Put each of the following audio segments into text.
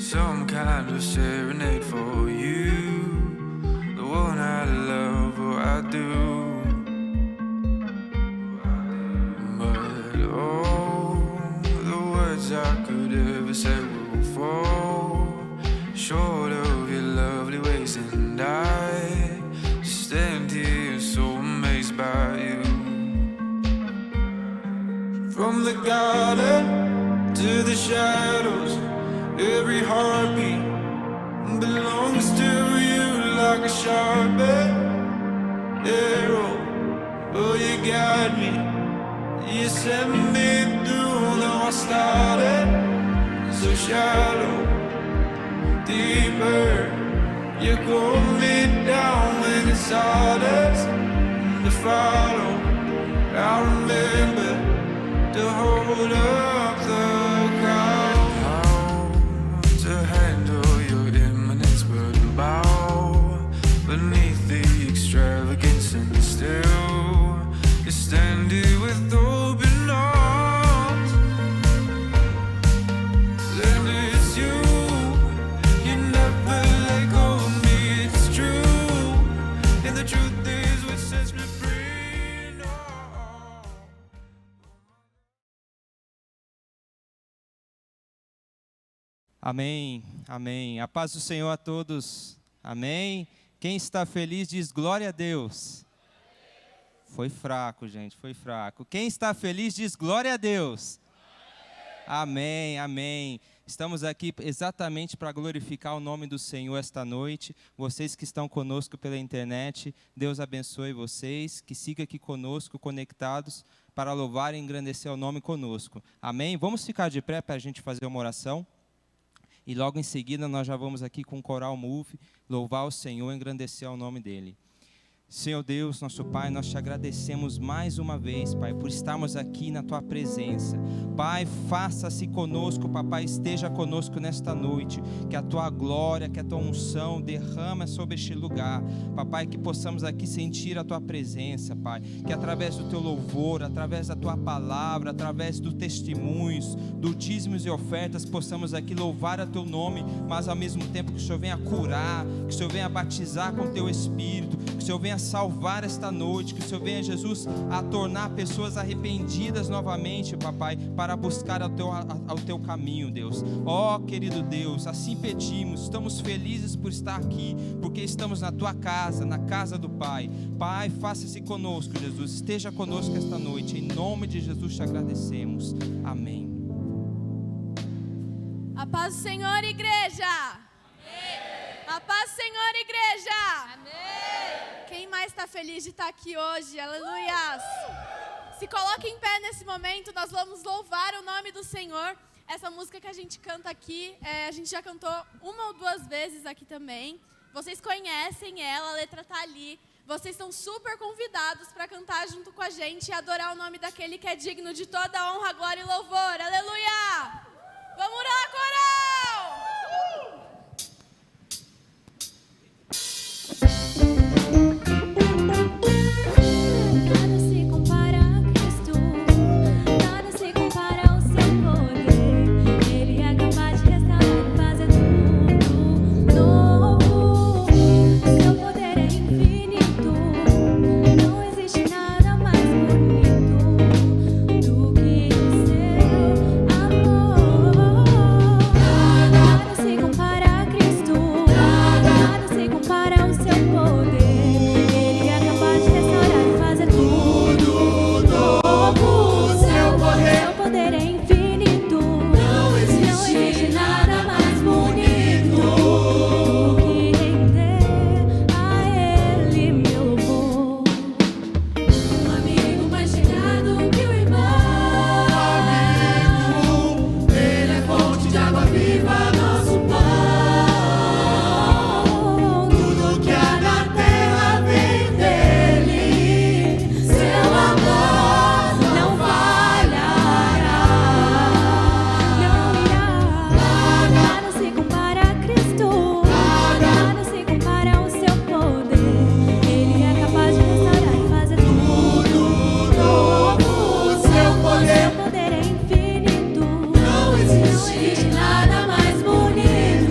some kind of serenade for you, the one I love, or I do. But all the words I could ever say will fall short of your lovely ways, and I stand here so amazed by you. From the garden to the shadows, every heartbeat belongs to you like a sharp arrow. Oh, you got me, you sent me through. Though I started so shallow, deeper you go me down when it's hardest to follow. I remember to hold up the crowd. How to handle your imminence, but bow beneath the extravagance, and still you stand here with open arms. And it's you, you never let go of me, it's true, and the truth is what sets me free. Amém, amém. A paz do Senhor a todos. Amém. Quem está feliz diz glória a Deus. Foi fraco, gente, foi fraco. Quem está feliz diz glória a Deus. Amém, amém. Estamos aqui exatamente para glorificar o nome do Senhor esta noite. Vocês que estão conosco pela internet, Deus abençoe vocês. Que siga aqui conosco, conectados, para louvar e engrandecer o nome conosco. Amém? Vamos ficar de pé para a gente fazer uma oração. E logo em seguida nós já vamos aqui com o Coral Move, louvar o Senhor e engrandecer o nome dEle. Senhor Deus, nosso Pai, nós te agradecemos mais uma vez, Pai, por estarmos aqui na Tua presença. Pai, faça-se conosco, Papai, esteja conosco nesta noite. Que a Tua glória, que a Tua unção derrama sobre este lugar. Papai, que possamos aqui sentir a Tua presença, Pai. Que através do Teu louvor, através da Tua palavra, através dos testemunhos, do dízimos e ofertas, possamos aqui louvar a Teu nome, mas ao mesmo tempo que o Senhor venha curar, que o Senhor venha batizar com Teu Espírito, que o Senhor venha salvar esta noite, que o Senhor venha, Jesus, a tornar pessoas arrependidas novamente, Papai, para buscar ao teu caminho, Deus. Ó, querido Deus, assim pedimos, estamos felizes por estar aqui, porque estamos na Tua casa, na casa do Pai. Pai, faça-se conosco, Jesus, esteja conosco esta noite, em nome de Jesus te agradecemos. Amém. A paz do Senhor, igreja! Amém. A paz do Senhor, igreja! Amém. Quem mais está feliz de estar aqui hoje? Aleluias! Se coloque em pé nesse momento, nós vamos louvar o nome do Senhor. Essa música que a gente canta aqui, a gente já cantou uma ou duas vezes aqui também. Vocês conhecem ela, a letra está ali. Vocês estão super convidados para cantar junto com a gente e adorar o nome daquele que é digno de toda honra, glória e louvor. Aleluia! Vamos lá, coral! Nada se compara a Cristo, nada se compara ao seu poder. Ele é capaz de restaurar e fazer tudo novo. Seu poder é infinito, não existe nada mais bonito do que o seu amor. Nada se compara a Cristo, nada se compara ao seu poder. Ele é capaz de restaurar e fazer tudo novo. Seu poder é infinito, não existe nada mais bonito do que render a Ele meu louvor. Um amigo mais chegado que o irmão. Ele é fonte de água viva, nosso pão. Tudo que há na terra veio dele. Seu amor não falhará, não irá. Nada se compara a Cristo, nada se compara ao seu poder. Ele é capaz de restaurar e fazer tudo novo. Seu poder é infinito, não existe nada mais bonito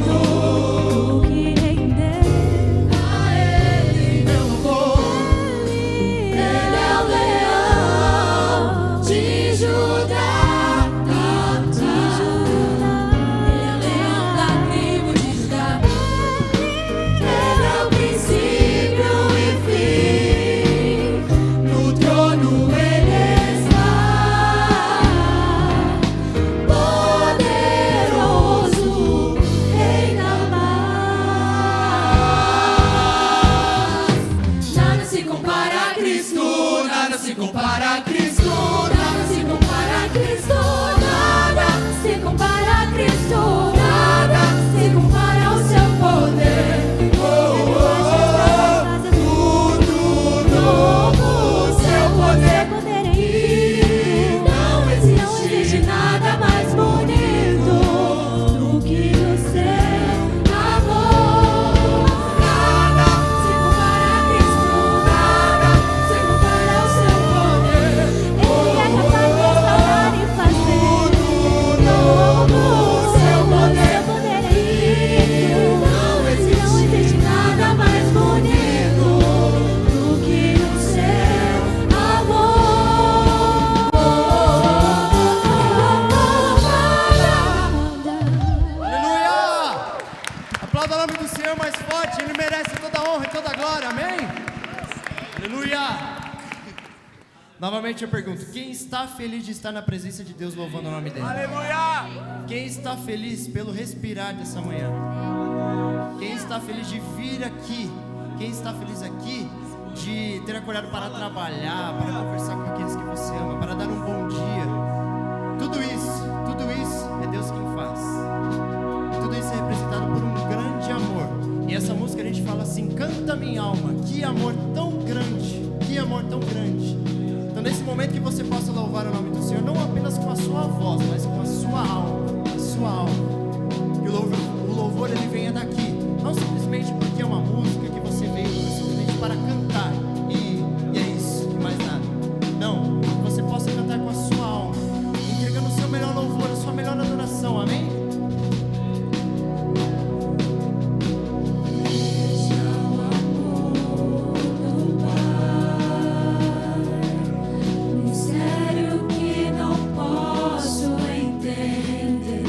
nome do Senhor mais forte, Ele merece toda a honra e toda a glória, amém? Aleluia! Novamente eu pergunto, quem está feliz de estar na presença de Deus louvando o nome dEle? Aleluia! Quem está feliz pelo respirar dessa manhã? Quem está feliz de vir aqui? Quem está feliz aqui de ter acordado para trabalhar, para conversar com aqueles que você ama, para dar um bom dia? Tudo isso é Deus quem faz. Tudo isso é representado por um grande amor. E essa música a gente fala assim: canta minha alma, que amor tão grande, que amor tão grande. Então nesse momento que você possa louvar o nome do Senhor, não apenas com a sua voz, mas com a sua alma, que o louvor ele venha daqui, não simplesmente porque é uma música que você veio, simplesmente para cantar, e é isso, e mais nada. Não, que você possa cantar com a sua alma, entregando o seu melhor louvor, a sua melhor adoração, amém? Mistério que não posso entender.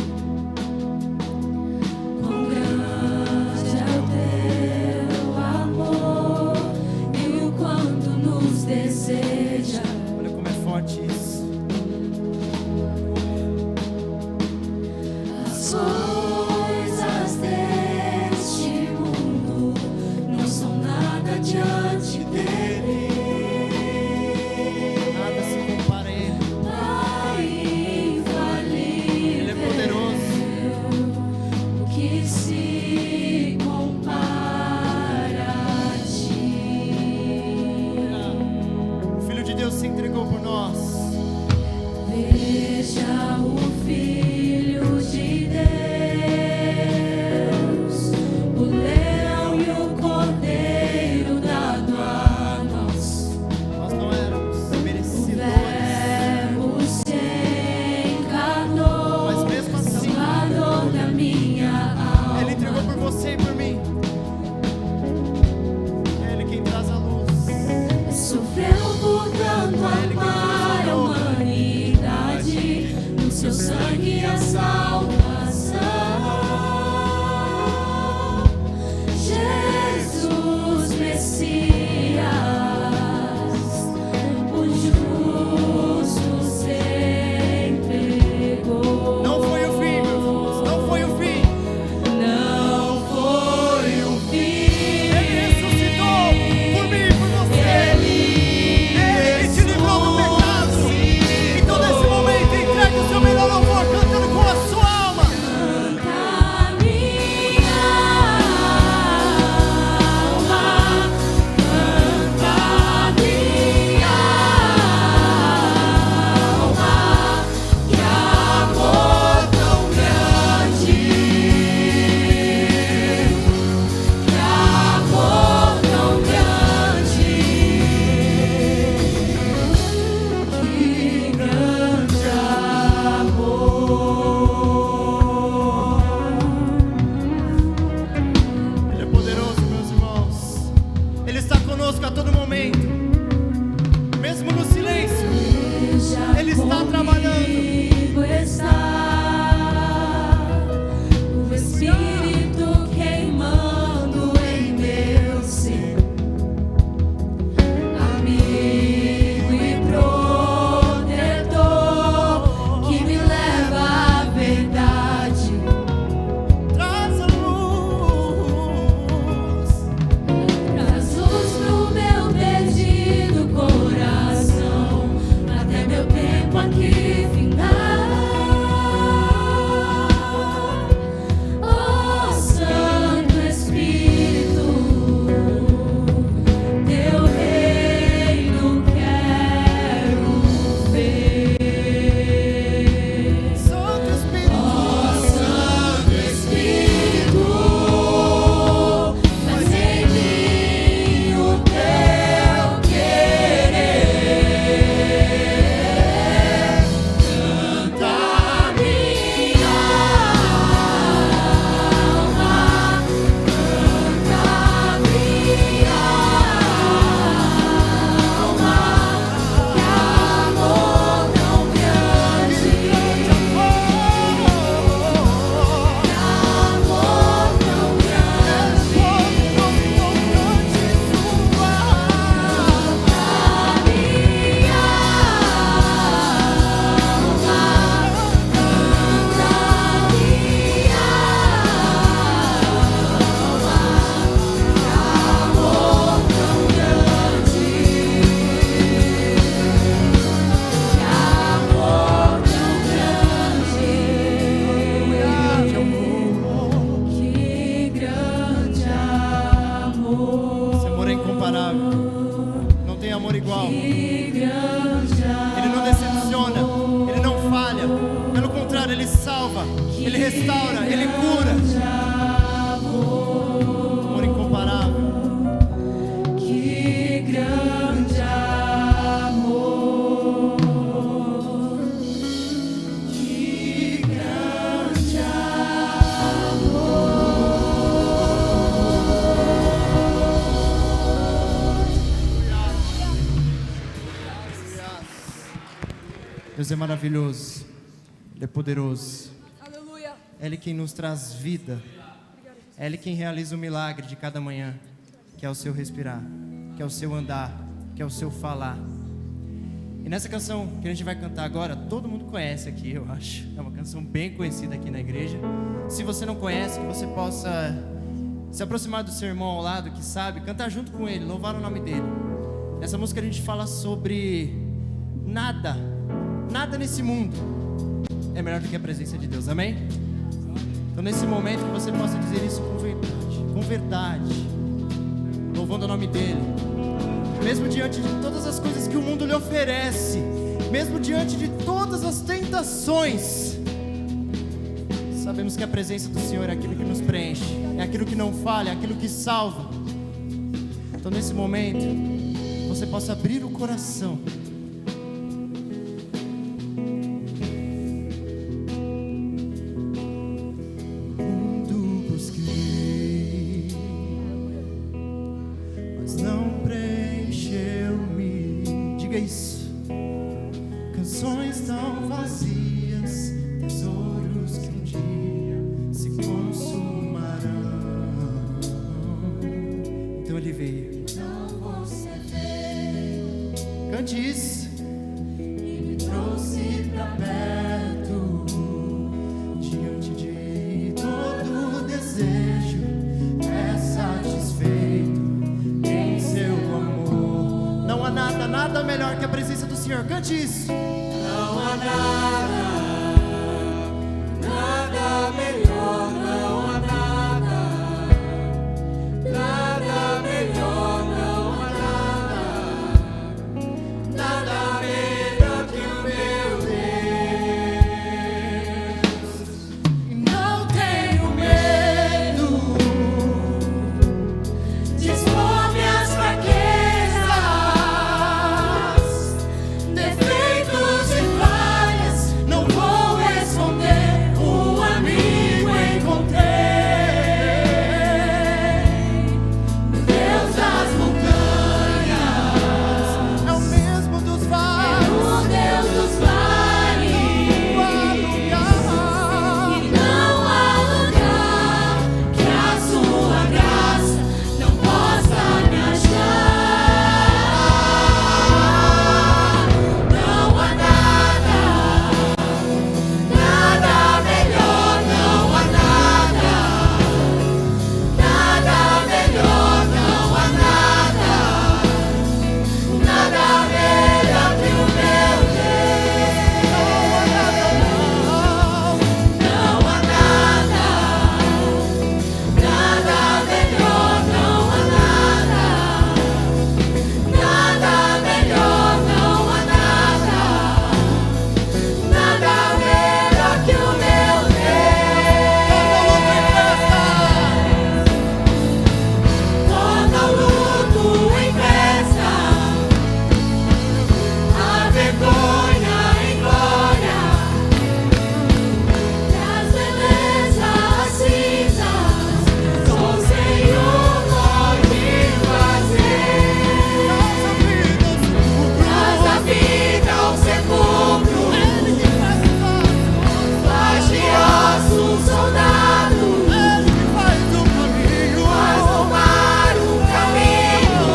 Deus é maravilhoso, Ele é poderoso. Aleluia. É Ele quem nos traz vida. É Ele quem realiza o milagre de cada manhã, que é o seu respirar, que é o seu andar, que é o seu falar. E nessa canção que a gente vai cantar agora, todo mundo conhece aqui, eu acho. É uma canção bem conhecida aqui na igreja. Se você não conhece, que você possa se aproximar do seu irmão ao lado, que sabe, cantar junto com ele, louvar o nome dele. Nessa música a gente fala sobre nada nesse mundo é melhor do que a presença de Deus, amém? Então nesse momento que você possa dizer isso com verdade, louvando o nome dele, mesmo diante de todas as coisas que o mundo lhe oferece, mesmo diante de todas as tentações, sabemos que a presença do Senhor é aquilo que nos preenche, é aquilo que não falha, é aquilo que salva. Então nesse momento você possa abrir o coração. Mundo busquei, mas não preencheu-me. Diga isso. Canções tão vazias, tesouros que um dia se consumarão. Então ele veio. Cante isso. E me trouxe pra perto, diante de todo desejo, é satisfeito em seu amor. Não há nada melhor que a presença do Senhor. Cante isso. Não há nada melhor, não há nada melhor, não há nada melhor que o meu Deus. E não tenho medo de expor minhas fraquezas, defeitos e falhas, não vou esconder, o amigo encontrei. Deus das montanhas é o mesmo dos vales, o Deus dos vales. E não há lugar que a sua graça não possa me achar. Não há nada melhor, não há nada melhor, não há nada melhor que o meu Deus. Não há nada melhor, não há nada melhor, não há nada melhor que o meu Deus. Torna o luto em festa, a vergonha em glória, traz beleza às cinzas, só o Senhor pode fazer. Traz a vida ao sepulcro, faz de ossos soldados, faz do mar o caminho,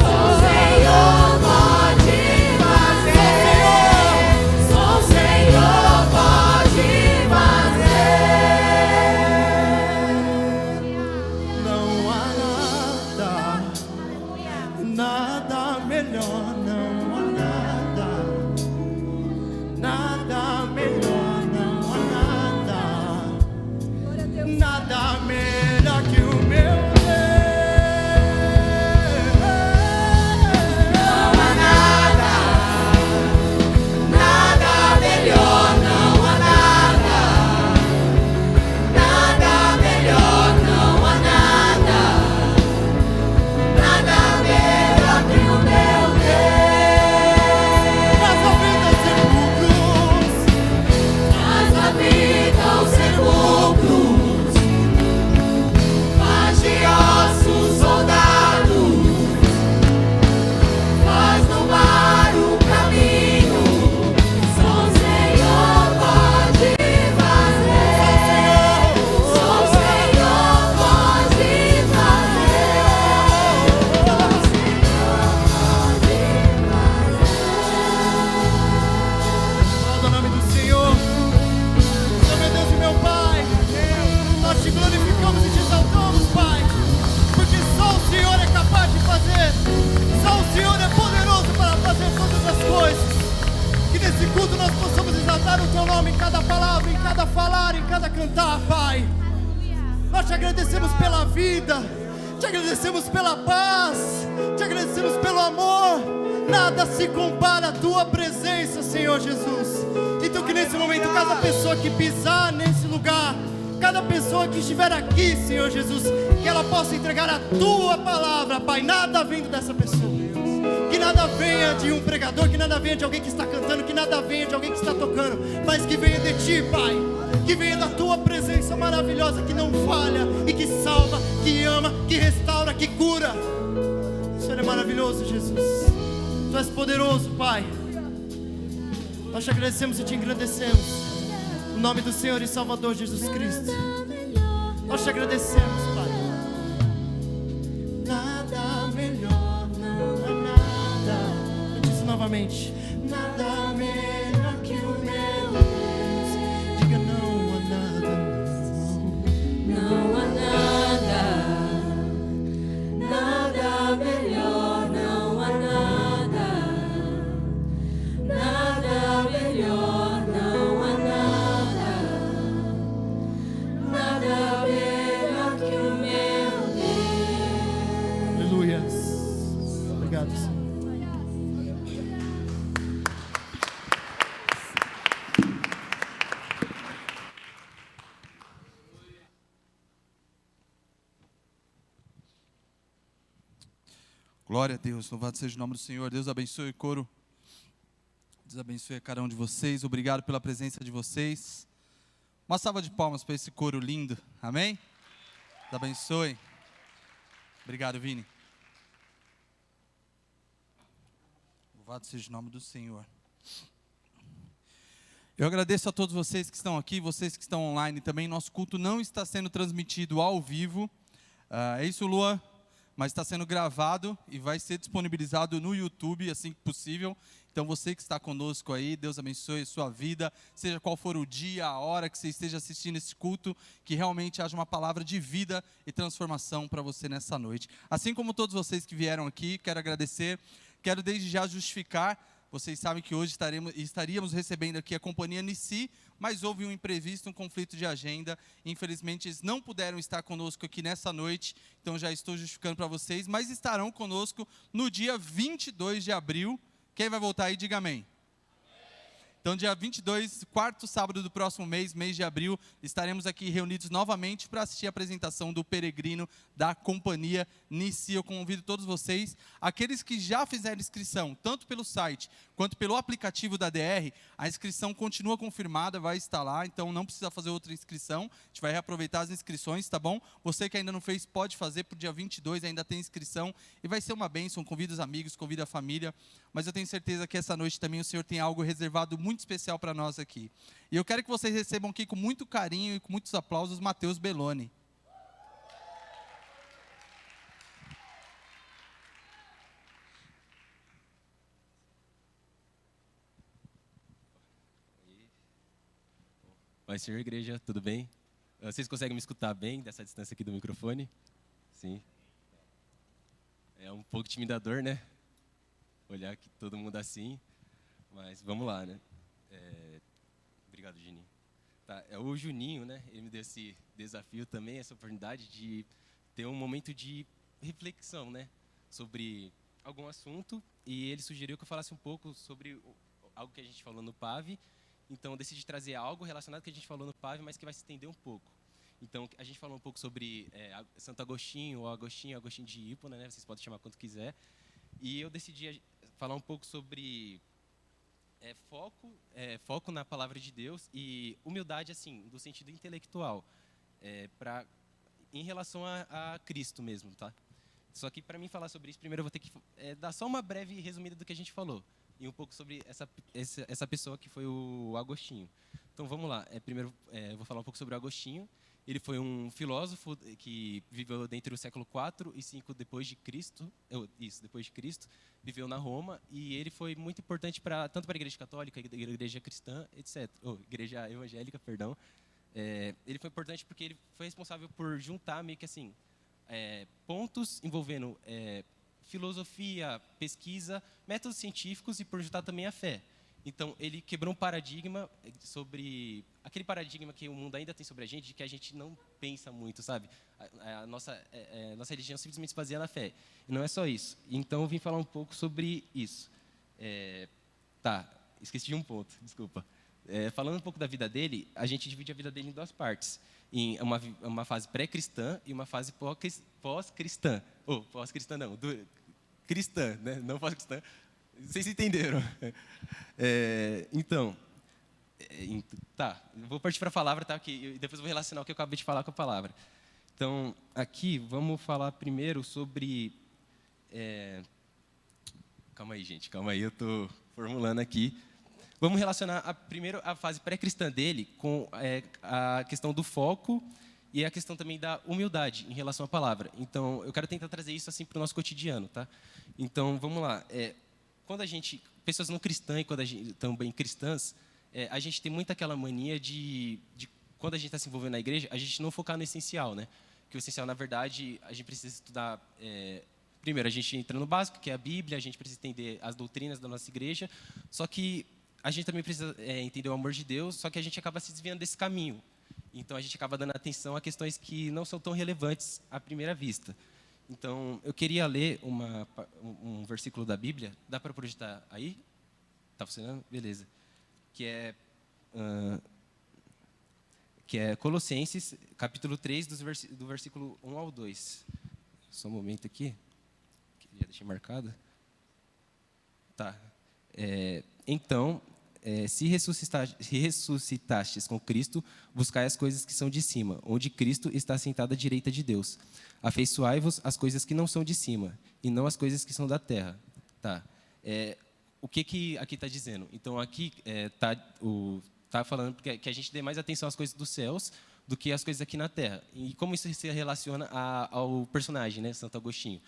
só o Senhor pode fazer, só o Senhor pode fazer. Não há nada melhor, não há nada melhor, não há nada melhor que o meu Deus. Não há nada melhor, não há nada melhor, não há nada melhor que o meu Deus. Traz a vida aos sepulcros, agradecemos pela vida, te agradecemos pela paz, te agradecemos pelo amor. Nada se compara à tua presença, Senhor Jesus. Então que nesse momento, cada pessoa que pisar nesse lugar, cada pessoa que estiver aqui, Senhor Jesus, que ela possa entregar a tua palavra, Pai. Nada vindo dessa pessoa, que nada venha de um pregador, que nada venha de alguém que está cantando, que nada venha de alguém que está tocando, mas que venha de ti, Pai, que venha da tua presença maravilhosa, que não falha e que salva, que ama, que restaura, que cura. O Senhor é maravilhoso, Jesus. Tu és poderoso, Pai. Nós te agradecemos e te engrandecemos. No nome do Senhor e Salvador Jesus Cristo, nós te agradecemos, Pai. Nada melhor, não há nada. Eu disse novamente: nada melhor que o meu Deus. Diga: não há nada, Não há nada, nada melhor, não há nada, nada melhor, não há nada, nada melhor que o meu Deus. aleluia. Obrigado, Senhor. Glória a Deus, louvado seja o nome do Senhor. Deus abençoe o coro. Deus abençoe a cada um de vocês. Obrigado pela presença de vocês. Uma salva de palmas para esse coro lindo. Amém? Deus abençoe. Obrigado, Vini. Louvado seja o nome do Senhor. Eu agradeço a todos vocês que estão aqui, vocês que estão online também. Nosso culto não está sendo transmitido ao vivo. É isso, Luan? Mas está sendo gravado e vai ser disponibilizado no YouTube assim que possível. Então você que está conosco aí, Deus abençoe a sua vida, seja qual for o dia, a hora que você esteja assistindo esse culto, que realmente haja uma palavra de vida e transformação para você nessa noite. Assim como todos vocês que vieram aqui, quero agradecer, quero desde já justificar. Vocês sabem que hoje estaríamos recebendo aqui a companhia Nissi, mas houve um imprevisto, um conflito de agenda. Infelizmente, eles não puderam estar conosco aqui nessa noite, então já estou justificando para vocês, mas estarão conosco no dia 22 de abril. Quem vai voltar aí, diga amém. Então, dia 22, quarto sábado do próximo mês, mês de abril, estaremos aqui reunidos novamente para assistir a apresentação do Peregrino da companhia Nissi. Eu convido todos vocês, aqueles que já fizeram inscrição, tanto pelo site quanto pelo aplicativo da DR, a inscrição continua confirmada, vai estar lá, então não precisa fazer outra inscrição, a gente vai reaproveitar as inscrições, tá bom? Você que ainda não fez, pode fazer, para o dia 22 ainda tem inscrição, e vai ser uma bênção, convida os amigos, convida a família, mas eu tenho certeza que essa noite também o Senhor tem algo reservado muito especial para nós aqui. E eu quero que vocês recebam aqui com muito carinho e com muitos aplausos Mateus Belloni. Oi, senhor igreja, tudo bem? Vocês conseguem me escutar bem dessa distância aqui do microfone? Sim. É um pouco intimidador, né? Olhar aqui todo mundo assim, mas vamos lá, né? Obrigado, Juninho. Tá, é o Juninho, né? Ele me deu esse desafio também, essa oportunidade de ter um momento de reflexão, né? Sobre algum assunto, e ele sugeriu que eu falasse um pouco sobre algo que a gente falou no PAV. Então, eu decidi trazer algo relacionado ao que a gente falou no PAV, mas que vai se estender um pouco. Então, a gente falou um pouco sobre Santo Agostinho, ou Agostinho de Hipona, né? Vocês podem chamar quanto quiser. E eu decidi falar um pouco sobre foco na palavra de Deus e humildade, assim, do sentido intelectual, em relação a Cristo mesmo, tá? Só que, para mim falar sobre isso, primeiro eu vou ter que dar só uma breve resumida do que a gente falou. E um pouco sobre essa pessoa que foi o Agostinho. Então, vamos lá. Primeiro, eu vou falar um pouco sobre o Agostinho. Ele foi um filósofo que viveu entre o século 4 e 5 depois de Cristo. Depois de Cristo. Viveu na Roma. E ele foi muito importante tanto para a Igreja Católica, a Igreja Cristã, etc. Igreja Evangélica, perdão. Ele foi importante porque ele foi responsável por juntar meio que assim, pontos envolvendo filosofia, pesquisa, métodos científicos e por juntar também a fé. Então, ele quebrou um paradigma sobre aquele paradigma que o mundo ainda tem sobre a gente, de que a gente não pensa muito, sabe? A nossa religião simplesmente se baseia na fé. E não é só isso. Então, eu vim falar um pouco sobre isso. Esqueci de um ponto, desculpa. Falando um pouco da vida dele, a gente divide a vida dele em duas partes. Em uma fase pré-cristã e uma fase pós-cristã. Pós-cristã não, cristã, né? Não pós-cristã. Vocês entenderam? Então, eu vou partir para a palavra, tá? E depois eu vou relacionar o que eu acabei de falar com a palavra. Então, aqui, vamos falar primeiro sobre... Calma aí, gente, calma aí, eu estou formulando aqui. Vamos relacionar primeiro a fase pré-cristã dele com a questão do foco e a questão também da humildade em relação à palavra. Então, eu quero tentar trazer isso assim para o nosso cotidiano, tá? Então, vamos lá. Quando a gente, pessoas não cristãs e quando a gente, também cristãs, a gente tem muito aquela mania de quando a gente está se envolvendo na igreja, a gente não focar no essencial, né? Que o essencial, na verdade, a gente precisa estudar... primeiro, a gente entra no básico, que é a Bíblia, a gente precisa entender as doutrinas da nossa igreja, só que a gente também precisa entender o amor de Deus, só que a gente acaba se desviando desse caminho. Então, a gente acaba dando atenção a questões que não são tão relevantes à primeira vista. Então, eu queria ler um versículo da Bíblia. Dá para projetar aí? Está funcionando? Beleza. Que é Colossenses, capítulo 3, do versículo 1 ao 2. Só um momento aqui. Queria deixar marcado. Tá. Então, se ressuscitastes com Cristo, buscai as coisas que são de cima, onde Cristo está sentado à direita de Deus. Afeiçoai-vos às coisas que não são de cima, e não às coisas que são da terra. Tá. O que aqui está dizendo? Então, aqui está falando que a gente dê mais atenção às coisas dos céus do que às coisas aqui na terra. E como isso se relaciona ao personagem, né, Santo Agostinho?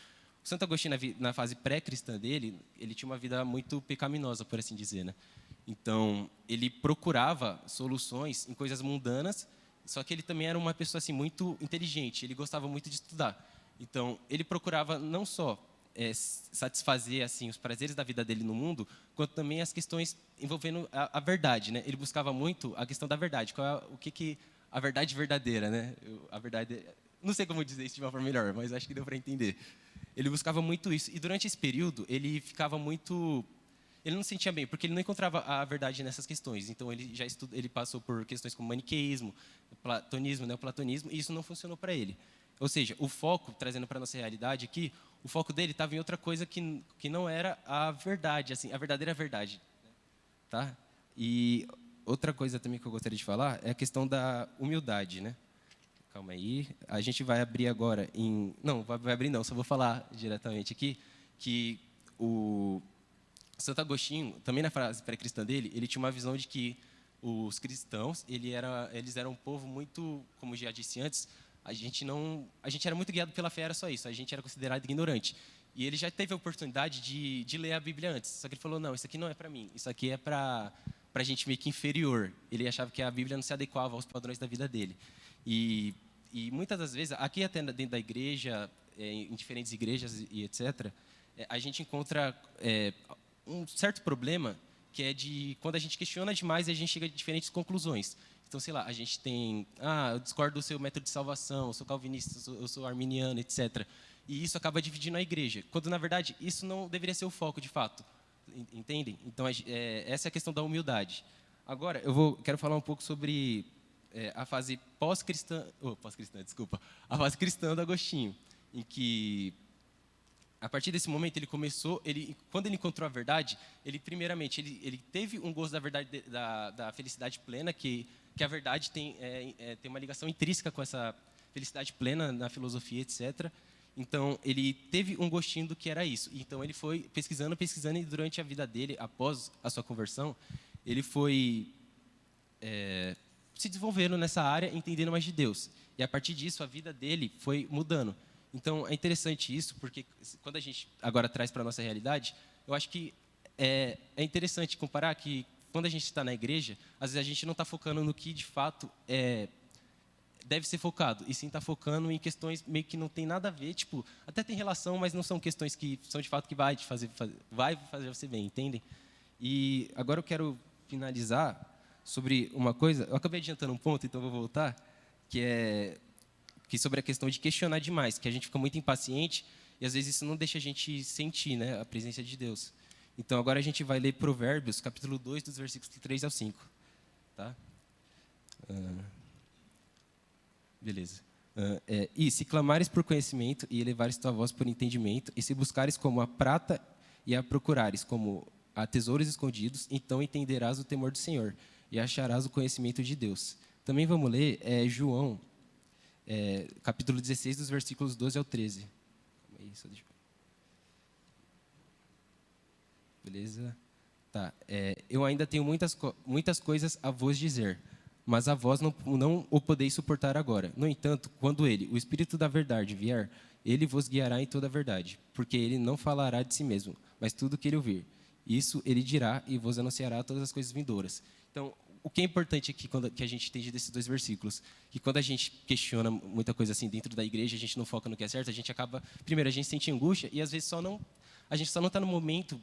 O Santo Agostinho, na fase pré-cristã dele, ele tinha uma vida muito pecaminosa, por assim dizer, né? Então, ele procurava soluções em coisas mundanas, só que ele também era uma pessoa assim, muito inteligente, ele gostava muito de estudar. Então, ele procurava não só satisfazer assim, os prazeres da vida dele no mundo, quanto também as questões envolvendo a verdade, né? Ele buscava muito a questão da verdade, o que a verdade verdadeira, né? A verdade, não sei como dizer isso de uma forma melhor, mas acho que deu para entender. Ele buscava muito isso, e durante esse período, ele ficava muito... Ele não se sentia bem, porque ele não encontrava a verdade nessas questões. Então, ele passou por questões como maniqueísmo, platonismo, neoplatonismo, e isso não funcionou para ele. Ou seja, o foco, trazendo para a nossa realidade aqui, o foco dele estava em outra coisa que não era a verdade, assim, a verdadeira verdade. Tá? E outra coisa também que eu gostaria de falar é a questão da humildade, né? Calma aí. A gente vai abrir agora em... Não, vai abrir não, só vou falar diretamente aqui que o Santo Agostinho, também na frase pré-cristã dele, ele tinha uma visão de que os cristãos, eles eram um povo muito, como já disse antes, a gente era muito guiado pela fé, era só isso, a gente era considerado ignorante. E ele já teve a oportunidade de ler a Bíblia antes, só que ele falou, não, isso aqui não é para mim, isso aqui é para gente meio que inferior. Ele achava que a Bíblia não se adequava aos padrões da vida dele. E muitas das vezes, aqui até dentro da igreja, em diferentes igrejas e etc., a gente encontra um certo problema, que é de quando a gente questiona demais, a gente chega a diferentes conclusões. Então, sei lá, a gente tem, eu discordo do seu método de salvação, eu sou calvinista, eu sou arminiano, etc. E isso acaba dividindo a igreja, quando, na verdade, isso não deveria ser o foco, de fato. Entendem? Então, essa é a questão da humildade. Agora, quero falar um pouco sobre a fase pós-cristã, a fase cristã do Agostinho, em que, a partir desse momento, ele começou, quando ele encontrou a verdade, primeiramente, ele teve um gosto da verdade, da felicidade plena, que a verdade tem uma ligação intrínseca com essa felicidade plena na filosofia, etc. Então, ele teve um gostinho do que era isso. Então, ele foi pesquisando, e durante a vida dele, após a sua conversão, ele foi se desenvolvendo nessa área, entendendo mais de Deus. E, a partir disso, a vida dele foi mudando. Então, é interessante isso, porque quando a gente agora traz para a nossa realidade, eu acho que é interessante comparar que, quando a gente está na igreja, às vezes a gente não está focando no que, de fato, deve ser focado, e sim está focando em questões meio que não tem nada a ver, tipo, até tem relação, mas não são questões que são, de fato, que vai fazer você bem, entendem? E agora eu quero finalizar sobre uma coisa. Eu acabei adiantando um ponto, então vou voltar, que sobre a questão de questionar demais, que a gente fica muito impaciente e às vezes isso não deixa a gente sentir, né, a presença de Deus. Então agora a gente vai ler Provérbios, capítulo 2, dos versículos 3 ao 5. Tá? Beleza. E se clamares por conhecimento e elevares tua voz por entendimento, e se buscares como a prata e a procurares como a tesouros escondidos, então entenderás o temor do Senhor e acharás o conhecimento de Deus. Também vamos ler João, capítulo 16, dos versículos 12 ao 13. Beleza? Tá. Eu ainda tenho muitas coisas a vos dizer, mas a vós não o podeis suportar agora. No entanto, quando ele, o Espírito da verdade, vier, ele vos guiará em toda a verdade, porque ele não falará de si mesmo, mas tudo o que ele ouvir. Isso ele dirá e vos anunciará todas as coisas vindouras. Então, o que é importante aqui, que a gente entende desses 2 versículos, que quando a gente questiona muita coisa assim dentro da igreja, a gente não foca no que é certo, a gente acaba, primeiro, a gente sente angústia e às vezes a gente só não está no momento,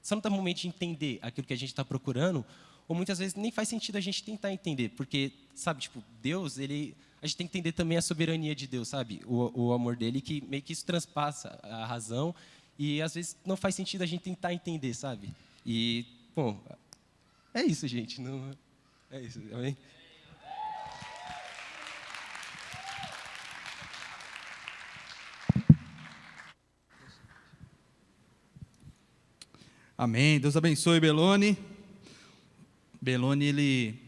só não está no momento de entender aquilo que a gente está procurando, ou muitas vezes nem faz sentido a gente tentar entender, porque, sabe, tipo, Deus, a gente tem que entender também a soberania de Deus, sabe, o amor dele, que meio que isso transpassa a razão, e às vezes não faz sentido a gente tentar entender, sabe, e, bom, é isso, gente, não, é isso, amém? Amém. Deus abençoe, Belone. Belone, ele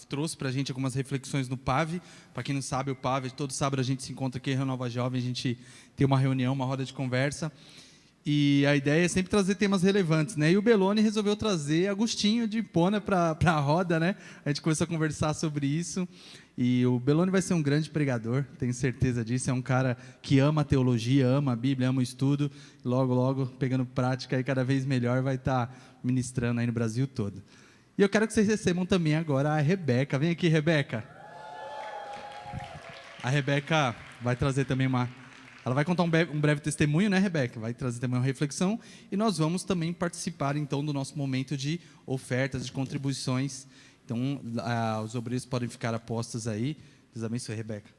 trouxe para a gente algumas reflexões no PAV. Para quem não sabe, o PAV, todo sábado a gente se encontra aqui em Renova Jovem, a gente tem uma reunião, uma roda de conversa. E a ideia é sempre trazer temas relevantes, né? E o Belone resolveu trazer Agostinho de Hipona para a roda, né? A gente começou a conversar sobre isso. E o Belone vai ser um grande pregador, tenho certeza disso. É um cara que ama a teologia, ama a Bíblia, ama o estudo. Logo, logo, pegando prática aí cada vez melhor, vai estar ministrando aí no Brasil todo. E eu quero que vocês recebam também agora a Rebeca. Vem aqui, Rebeca. A Rebeca vai trazer também ela vai contar um breve testemunho, né, Rebeca? Vai trazer também uma reflexão. E nós vamos também participar, então, do nosso momento de ofertas, de contribuições. Então, os obreiros podem ficar a postos aí. Deus abençoe, Rebeca.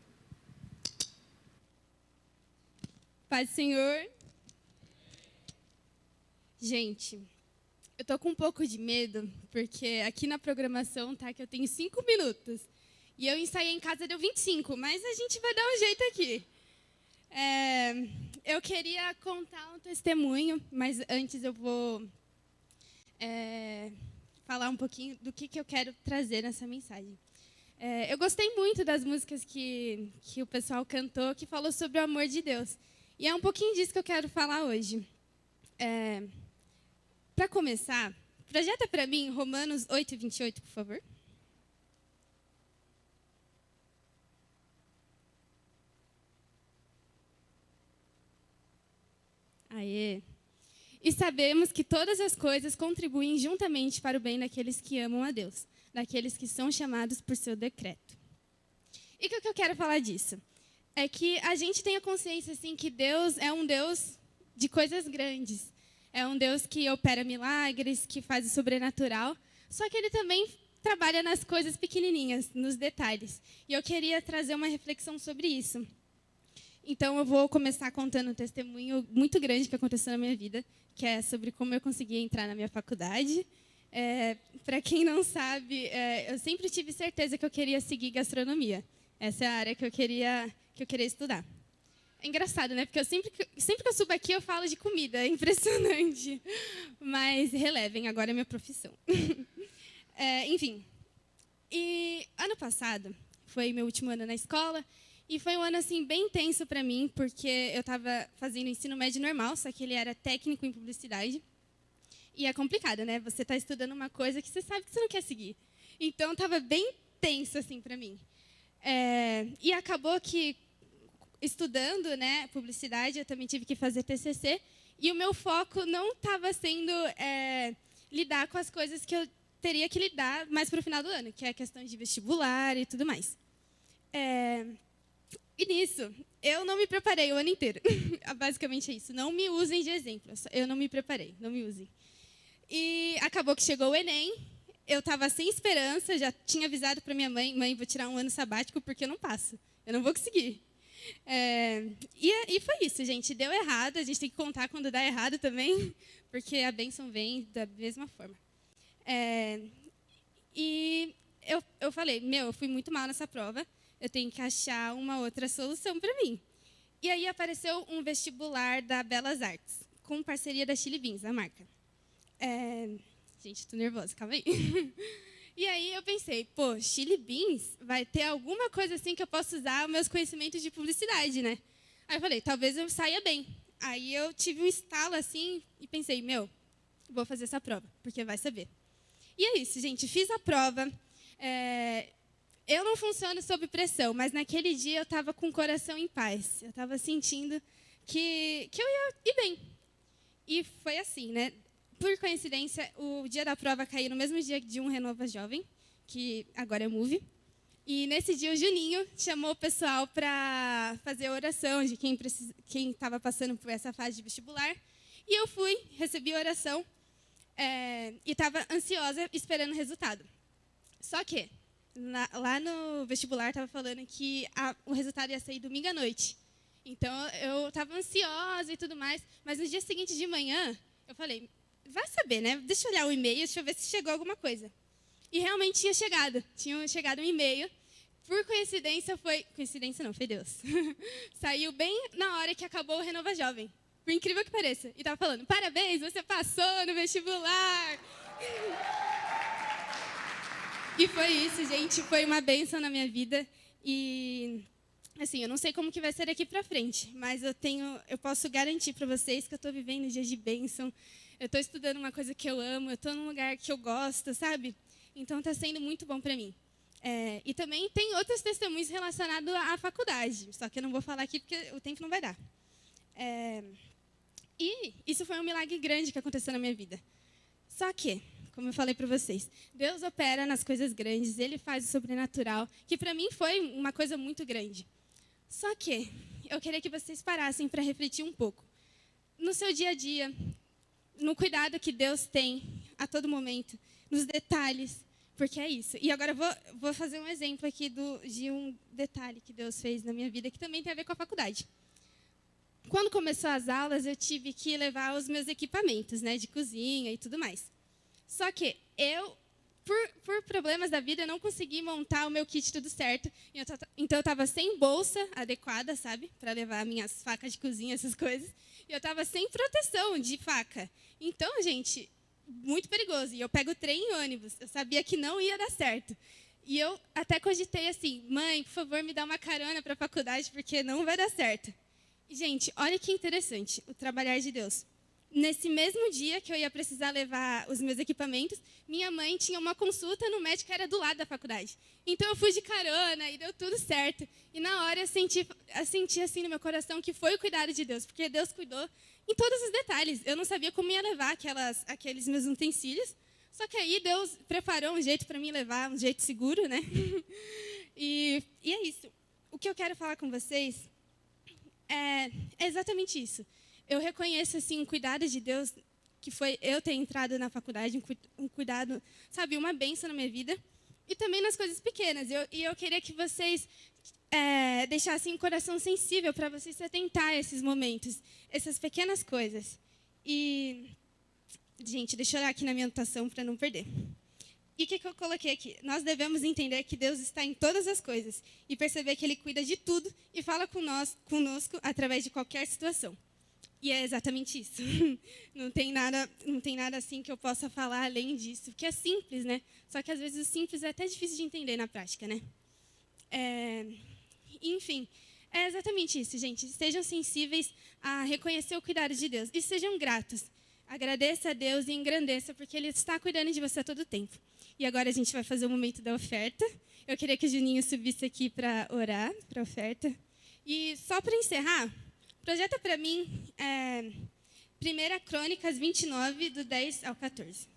Paz do Senhor. Gente, eu tô com um pouco de medo, porque aqui na programação tá que eu tenho 5 minutos. E eu ensaiei em casa, deu 25, mas a gente vai dar um jeito aqui. Eu queria contar um testemunho, mas antes eu vou falar um pouquinho do que eu quero trazer nessa mensagem. Eu gostei muito das músicas que o pessoal cantou, que falou sobre o amor de Deus. E é um pouquinho disso que eu quero falar hoje. Para começar, projeta para mim Romanos 8:28, por favor. Aê. E sabemos que todas as coisas contribuem juntamente para o bem daqueles que amam a Deus, daqueles que são chamados por seu decreto. E o que eu quero falar disso? É que a gente tem a consciência assim, que Deus é um Deus de coisas grandes. É um Deus que opera milagres, que faz o sobrenatural. Só que Ele também trabalha nas coisas pequenininhas, nos detalhes. E eu queria trazer uma reflexão sobre isso. Então, eu vou começar contando um testemunho muito grande que aconteceu na minha vida, que é sobre como eu consegui entrar na minha faculdade. Para quem não sabe, eu sempre tive certeza que eu queria seguir gastronomia. Essa é a área que eu queria estudar. É engraçado, né? Porque sempre que eu subo aqui, eu falo de comida. É impressionante. Mas relevem, agora é minha profissão. Enfim. E ano passado, foi meu último ano na escola, e foi um ano assim bem intenso para mim, porque eu estava fazendo ensino médio normal, só que ele era técnico em publicidade. E é complicado, né? Você está estudando uma coisa que você sabe que você não quer seguir. Então, estava bem tenso assim para mim. E acabou que, estudando, né, publicidade, eu também tive que fazer TCC, e o meu foco não estava sendo lidar com as coisas que eu teria que lidar mais para o final do ano, que é a questão de vestibular e tudo mais. E nisso, eu não me preparei o ano inteiro. Basicamente é isso. Não me usem de exemplo. Eu não me preparei, não me usem. E acabou que chegou o Enem. eu estava sem esperança, já tinha avisado para minha mãe, mãe, vou tirar um ano sabático porque eu não passo, eu não vou conseguir. E foi isso, gente, deu errado, a gente tem que contar quando dá errado também, porque a bênção vem da mesma forma. E eu falei, eu fui muito mal nessa prova, eu tenho que achar uma outra solução para mim. E aí apareceu um vestibular da Belas Artes, com parceria da Chili Beans, a marca. Gente, estou nervosa, calma aí. E aí eu pensei, Chili Beans vai ter alguma coisa assim que eu possa usar os meus conhecimentos de publicidade, né? Aí eu falei, talvez eu saia bem. Aí eu tive um estalo assim e pensei, vou fazer essa prova, porque vai saber. E é isso, gente, fiz a prova. Eu não funciono sob pressão, mas naquele dia eu estava com o coração em paz. Eu estava sentindo que eu ia ir bem. E foi assim, né? Por coincidência, o dia da prova caiu no mesmo dia de um Renova Jovem, que agora é Move. E nesse dia o Juninho chamou o pessoal para fazer a oração de quem estava passando por essa fase de vestibular. E eu fui, recebi a oração e estava ansiosa esperando o resultado. Só que lá no vestibular estava falando que o resultado ia sair domingo à noite. Então eu estava ansiosa e tudo mais, mas no dia seguinte de manhã eu falei, vai saber, né? Deixa eu olhar o e-mail, deixa eu ver se chegou alguma coisa. E realmente tinha chegado um e-mail. Por coincidência foi Deus. Saiu bem na hora que acabou o Renova Jovem. Por incrível que pareça. E estava falando, parabéns, você passou no vestibular. E foi isso, gente, foi uma bênção na minha vida. E, assim, eu não sei como que vai ser daqui para frente, mas eu posso garantir para vocês que eu estou vivendo dias de bênção. Eu estou estudando uma coisa que eu amo, eu estou num lugar que eu gosto, sabe? Então, está sendo muito bom para mim. E também tem outros testemunhos relacionados à faculdade, só que eu não vou falar aqui porque o tempo não vai dar. E isso foi um milagre grande que aconteceu na minha vida. Só que, como eu falei para vocês, Deus opera nas coisas grandes, Ele faz o sobrenatural, que para mim foi uma coisa muito grande. Só que eu queria que vocês parassem para refletir um pouco. No seu dia a dia, no cuidado que Deus tem a todo momento, nos detalhes, porque é isso. E agora eu vou fazer um exemplo aqui de um detalhe que Deus fez na minha vida, que também tem a ver com a faculdade. Quando começou as aulas, eu tive que levar os meus equipamentos, né, de cozinha e tudo mais. Só que eu, por problemas da vida, eu não consegui montar o meu kit tudo certo. Então, eu estava sem bolsa adequada, sabe, para levar minhas facas de cozinha, essas coisas. E eu estava sem proteção de faca. Então, gente, muito perigoso. E eu pego trem e ônibus. Eu sabia que não ia dar certo. E eu até cogitei assim, mãe, por favor, me dá uma carona para a faculdade, porque não vai dar certo. E, gente, olha que interessante o trabalhar de Deus. Nesse mesmo dia que eu ia precisar levar os meus equipamentos, minha mãe tinha uma consulta no médico que era do lado da faculdade. Então, eu fui de carona e deu tudo certo. E, na hora, eu senti assim no meu coração que foi o cuidado de Deus, porque Deus cuidou em todos os detalhes. Eu não sabia como ia levar aqueles meus utensílios, só que aí Deus preparou um jeito para mim levar, um jeito seguro, né? E é isso. O que eu quero falar com vocês é exatamente isso. Eu reconheço assim um cuidado de Deus, que foi eu ter entrado na faculdade, um cuidado, sabe, uma bênção na minha vida, e também nas coisas pequenas. Eu queria que vocês deixassem o coração sensível para vocês se atentar a esses momentos, essas pequenas coisas. E, gente, deixa eu olhar aqui na minha anotação para não perder. E o que eu coloquei aqui? Nós devemos entender que Deus está em todas as coisas e perceber que Ele cuida de tudo e fala conosco através de qualquer situação. E é exatamente isso. Não tem nada assim que eu possa falar além disso, porque é simples, né? Só que às vezes o simples é até difícil de entender na prática, né? Enfim, é exatamente isso, gente. Sejam sensíveis a reconhecer o cuidado de Deus e sejam gratos. Agradeça a Deus e engrandeça, porque Ele está cuidando de você a todo tempo. E agora a gente vai fazer o momento da oferta. Eu queria que o Juninho subisse aqui para orar, para a oferta. E só para encerrar, projeta para mim 1 Crônicas 29, do 10 ao 14.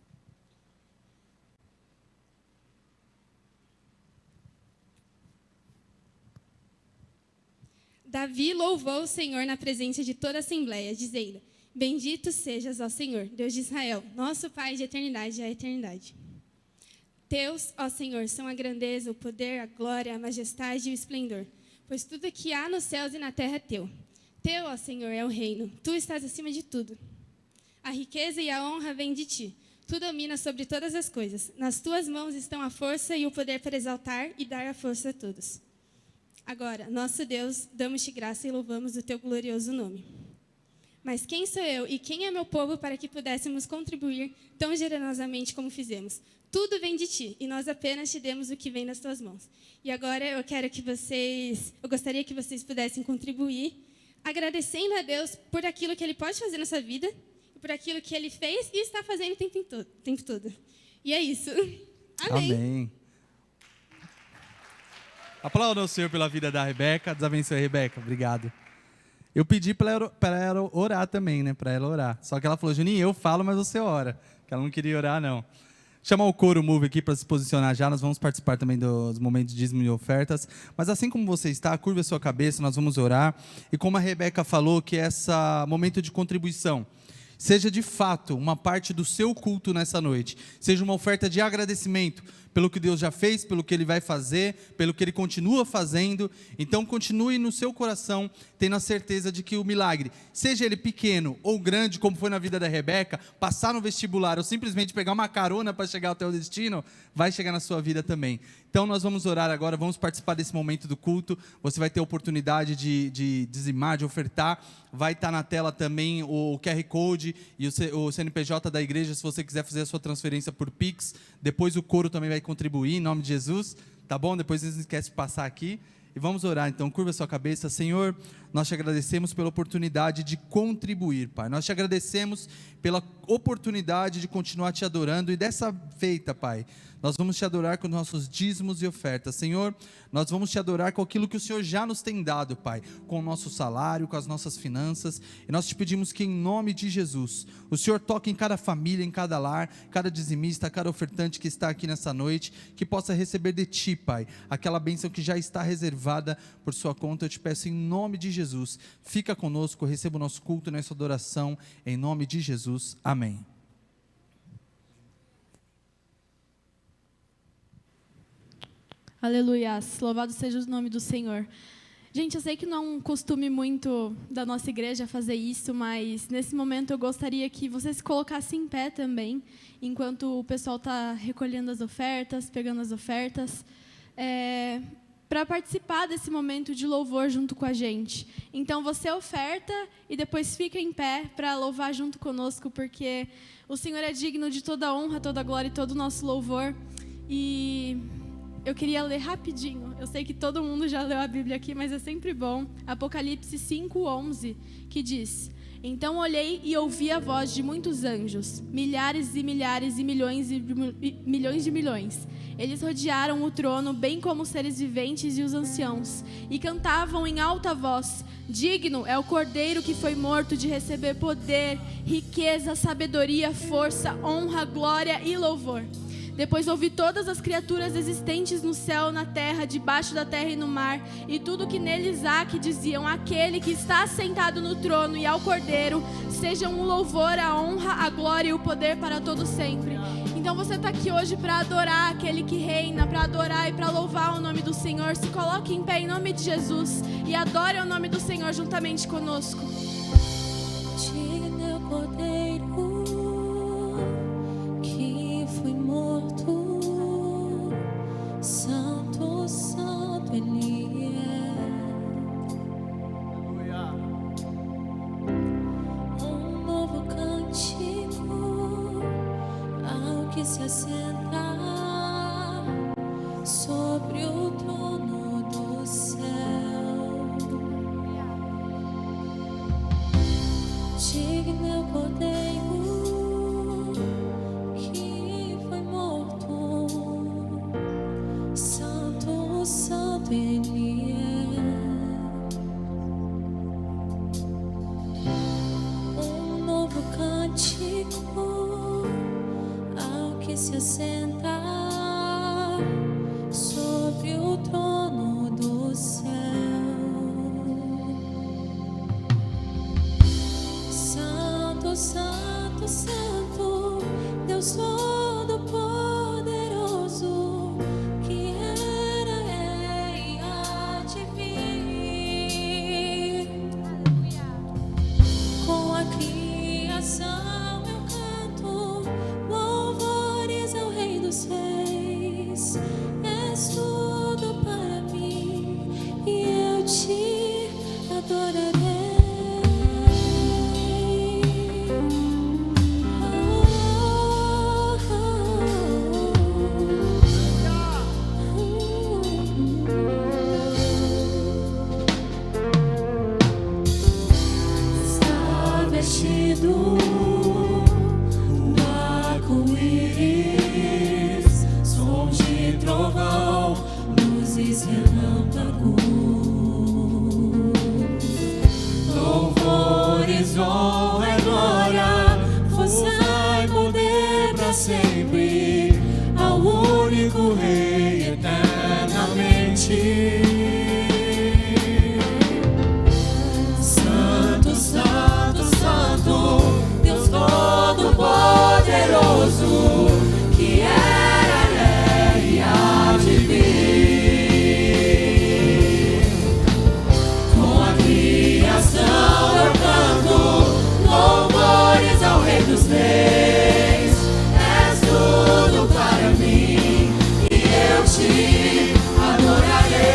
Davi louvou o Senhor na presença de toda a Assembleia, dizendo: Bendito sejas, ó Senhor, Deus de Israel, nosso Pai de eternidade a eternidade. Teus, ó Senhor, são a grandeza, o poder, a glória, a majestade e o esplendor, pois tudo que há nos céus e na terra é teu. Teu, ó Senhor, é o reino, tu estás acima de tudo. A riqueza e a honra vêm de ti, tu dominas sobre todas as coisas. Nas tuas mãos estão a força e o poder para exaltar e dar a força a todos. Agora, nosso Deus, damos-te graça e louvamos o teu glorioso nome. Mas quem sou eu e quem é meu povo para que pudéssemos contribuir tão generosamente como fizemos? Tudo vem de ti, e nós apenas te demos o que vem das tuas mãos. E agora eu gostaria que vocês pudessem contribuir, agradecendo a Deus por aquilo que Ele pode fazer na sua vida, por aquilo que Ele fez e está fazendo o tempo todo. E é isso. Amém. Amém. Aplauda o Senhor pela vida da Rebeca. Deus abençoe, Rebeca. Obrigado. Eu pedi para ela orar também, né? Para ela orar. Só que ela falou, Juninho, eu falo, mas você ora. Que ela não queria orar, não. Chamar o coro Move aqui para se posicionar já. Nós vamos participar também dos momentos de dízimo e ofertas. Mas assim como você está, curva a sua cabeça, nós vamos orar. E como a Rebeca falou, que esse momento de contribuição seja de fato uma parte do seu culto nessa noite. Seja uma oferta de agradecimento pelo que Deus já fez, pelo que Ele vai fazer, pelo que Ele continua fazendo. Então continue no seu coração, tendo a certeza de que o milagre, seja ele pequeno ou grande, como foi na vida da Rebeca, passar no vestibular ou simplesmente pegar uma carona para chegar ao teu destino, vai chegar na sua vida também. Então nós vamos orar agora, vamos participar desse momento do culto. Você vai ter a oportunidade de dizimar, de ofertar. Vai estar na tela também o QR Code e o CNPJ da igreja, se você quiser fazer a sua transferência por Pix. Depois o coro também vai contribuir, em nome de Jesus, tá bom? Depois não esquece de passar aqui. E vamos orar, então, curva a sua cabeça. Senhor, nós te agradecemos pela oportunidade de contribuir, Pai. Nós te agradecemos pela oportunidade de continuar te adorando. E dessa feita, Pai, nós vamos te adorar com nossos dízimos e ofertas. Senhor, nós vamos te adorar com aquilo que o Senhor já nos tem dado, Pai. Com o nosso salário, com as nossas finanças. E nós te pedimos que, em nome de Jesus, o Senhor toque em cada família, em cada lar, cada dizimista, cada ofertante que está aqui nessa noite, que possa receber de Ti, Pai, aquela bênção que já está reservada por sua conta. Eu te peço em nome de Jesus, fica conosco, receba o nosso culto, nossa adoração, em nome de Jesus, amém. Aleluias, louvado seja o nome do Senhor. Gente, eu sei que não é um costume muito da nossa igreja fazer isso, mas nesse momento eu gostaria que você se colocasse em pé também, enquanto o pessoal está recolhendo as ofertas, pegando as ofertas, para participar desse momento de louvor junto com a gente. Então você oferta e depois fica em pé para louvar junto conosco, porque o Senhor é digno de toda a honra, toda a glória e todo o nosso louvor. E eu queria ler rapidinho, eu sei que todo mundo já leu a Bíblia aqui, mas é sempre bom, Apocalipse 5:11, que diz: Então olhei e ouvi a voz de muitos anjos, milhares e milhares e milhões de milhões. Eles rodearam o trono, bem como os seres viventes e os anciãos, e cantavam em alta voz: Digno é o Cordeiro que foi morto de receber poder, riqueza, sabedoria, força, honra, glória e louvor. Depois ouvi todas as criaturas existentes no céu, na terra, debaixo da terra e no mar, e tudo que neles há, que diziam: Aquele que está sentado no trono e ao Cordeiro, sejam o louvor, a honra, a glória e o poder para todo sempre. Então você está aqui hoje para adorar aquele que reina, para adorar e para louvar o nome do Senhor. Se coloque em pé em nome de Jesus e adore o nome do Senhor juntamente conosco. Digno é o Cordeiro que foi morto, santo, santo Ele é. Um novo cântico ao que se assenta sobre o trono do céu. te adorarei. Está vestido no arco-íris, som de trovão, luzes, relâmpagos, louvores, honra e glória, força e poder para sempre, ao único Rei eternamente. Santo, Santo, Santo, Deus Todo-Poderoso, que era, é e há de vir. Com a criação eu canto louvores ao Rei dos Reis. És tudo para mim e eu te adorarei.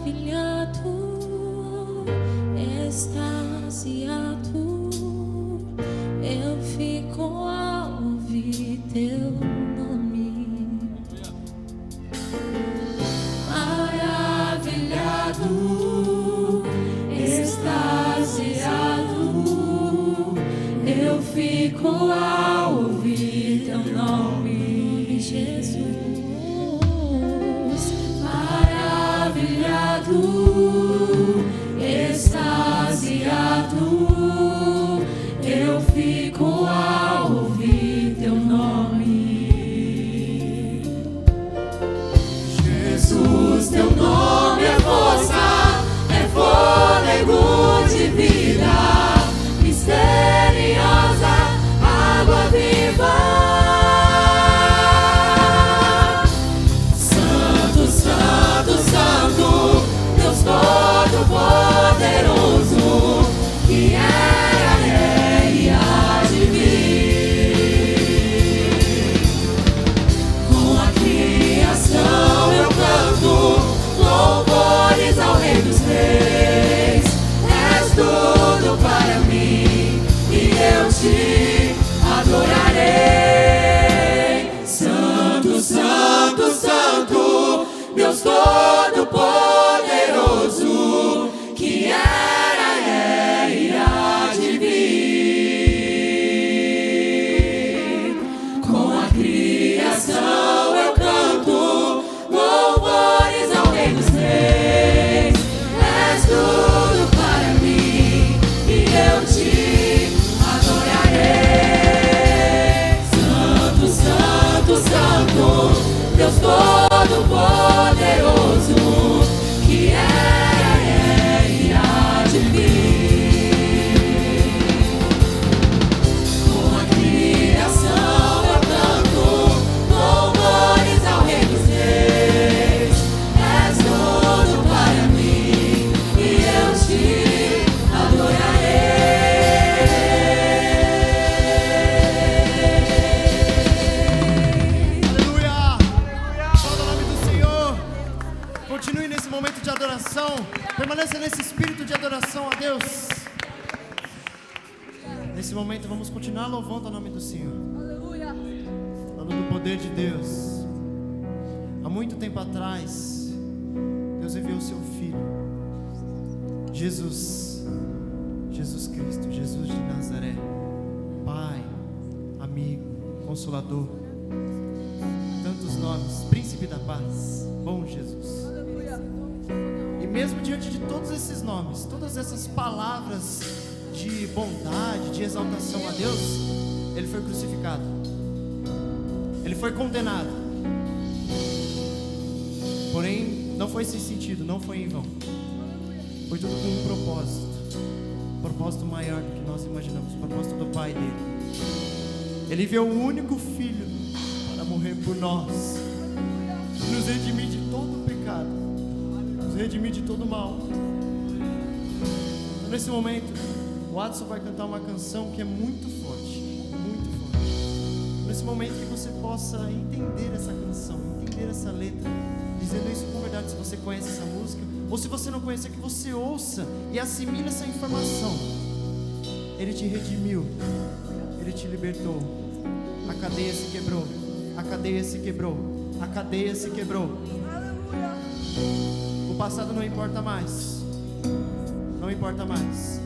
Maravilhado, extasiado, eu fico ao ouvir teu nome. Maravilhado, extasiado, eu fico ao ouvir teu nome, Jesus. Maravilhado, extasiado, eu fico ao ouvir teu nome. Jesus, teu nome é força, é fôlego de vida, misteriosa, água viva. Santo, Santo, Santo, Deus Todo-Poderoso, que era, é e há de vir. Com a criação eu canto louvores ao Rei dos Reis. És tudo para mim e eu te adorarei. Santo, Santo, Santo, Deus Todo-Poderoso, que era, é e há de vir. Com a criação eu canto louvores ao Rei dos Reis. És tudo para mim e eu te adorarei. Santo, Santo, Santo, Deus Todo-Poderoso, que era, é e há de vir. Com a criação eu canto louvores ao Rei dos Reis. És tudo para mim e eu te adorarei. Aleluia! Aplauda o nome do Senhor. Continue nesse momento de adoração. Permaneça nesse espírito de adoração a Deus. Nesse momento vamos continuar louvando o nome do Senhor. Falando do poder de Deus. Há muito tempo atrás, Deus enviou o seu Filho, Jesus Cristo, Jesus de Nazaré. Pai, amigo, Consolador, tantos nomes, Príncipe da Paz, bom Jesus. E mesmo diante de todos esses nomes, todas essas palavras de bondade, de exaltação a Deus, Ele foi crucificado, Ele foi condenado. Porém, não foi sem sentido, não foi em vão. Foi tudo com um propósito maior do que nós imaginamos, o propósito do Pai dele. Ele enviou o único Filho para morrer por nós, nos redimir de todo o pecado, nos redimir de todo mal. Então, nesse momento, o Adson vai cantar uma canção que é muito forte, muito forte. Nesse momento que você possa entender essa canção, entender essa letra, dizendo isso com verdade, se você conhece essa música, ou se você não conhece, que você ouça e assimile essa informação. Ele te redimiu, Ele te libertou, a cadeia se quebrou, a cadeia se quebrou, a cadeia se quebrou. O passado não importa mais, não importa mais.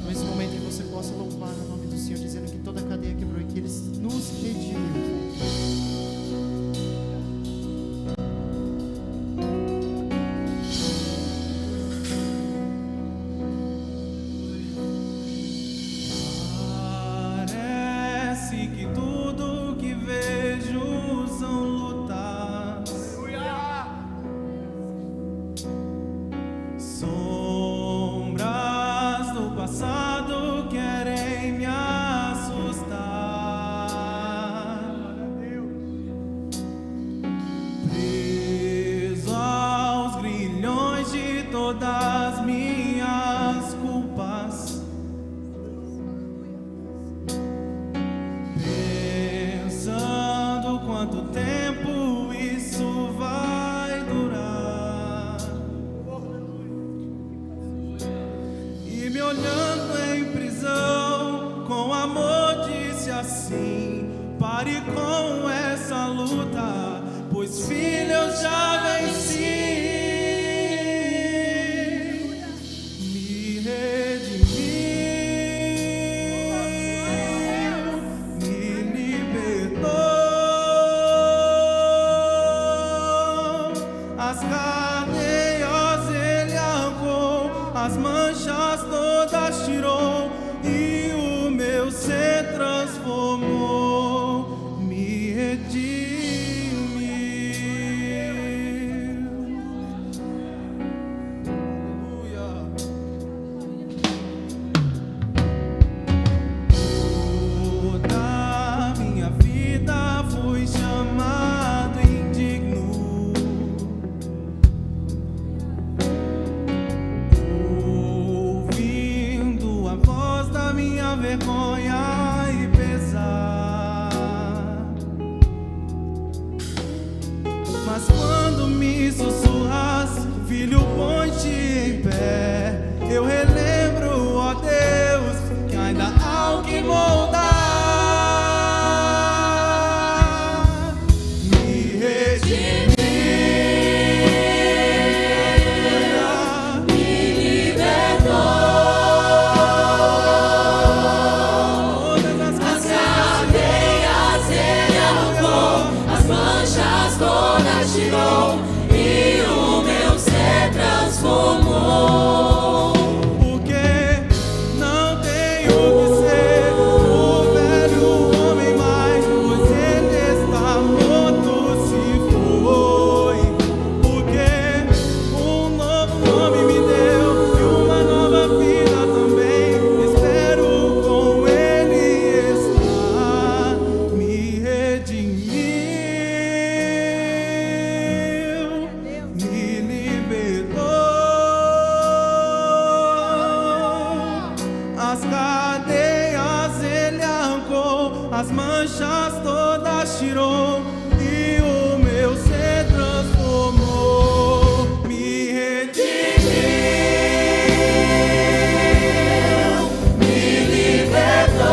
Nesse momento que você possa louvar o nome do Senhor, dizendo que toda a cadeia quebrou e que Ele nos redimiu. Parece que tudo que vejo são lutas, sombras do passado querem me assustar. Preso aos grilhões de todas minhas culpas, pensando quanto tempo isso vai durar, e me olhando em prisão com amor disse assim: pare com essa luta, pois filho eu já venci. Me redimiu, me libertou, as cadeias Ele arrancou, as manchas todas tirou, e o meu ser transformou, me redimiu. Toda minha vida fui chamado indigno, ouvindo a voz da minha vergonha e pesar. Mas quando me sussurras, filho, põe-te em pé, eu relembro, ó Deus, que ainda há o que moldar. Me redimiu, me libertou, todas as cadeias Ele arrancou, as manchas todas tirou, e o meu ser transformou. Porque não tenho que ser o velho homem mais, pois ele está morto, se foi. Porque um novo nome me deu e uma nova vida também, espero com ele estar. Me redimiu, me libertou, as cadeias Ele arrancou, as manchas todas tirou, e o meu ser transformou. Me redimiu, me libertou,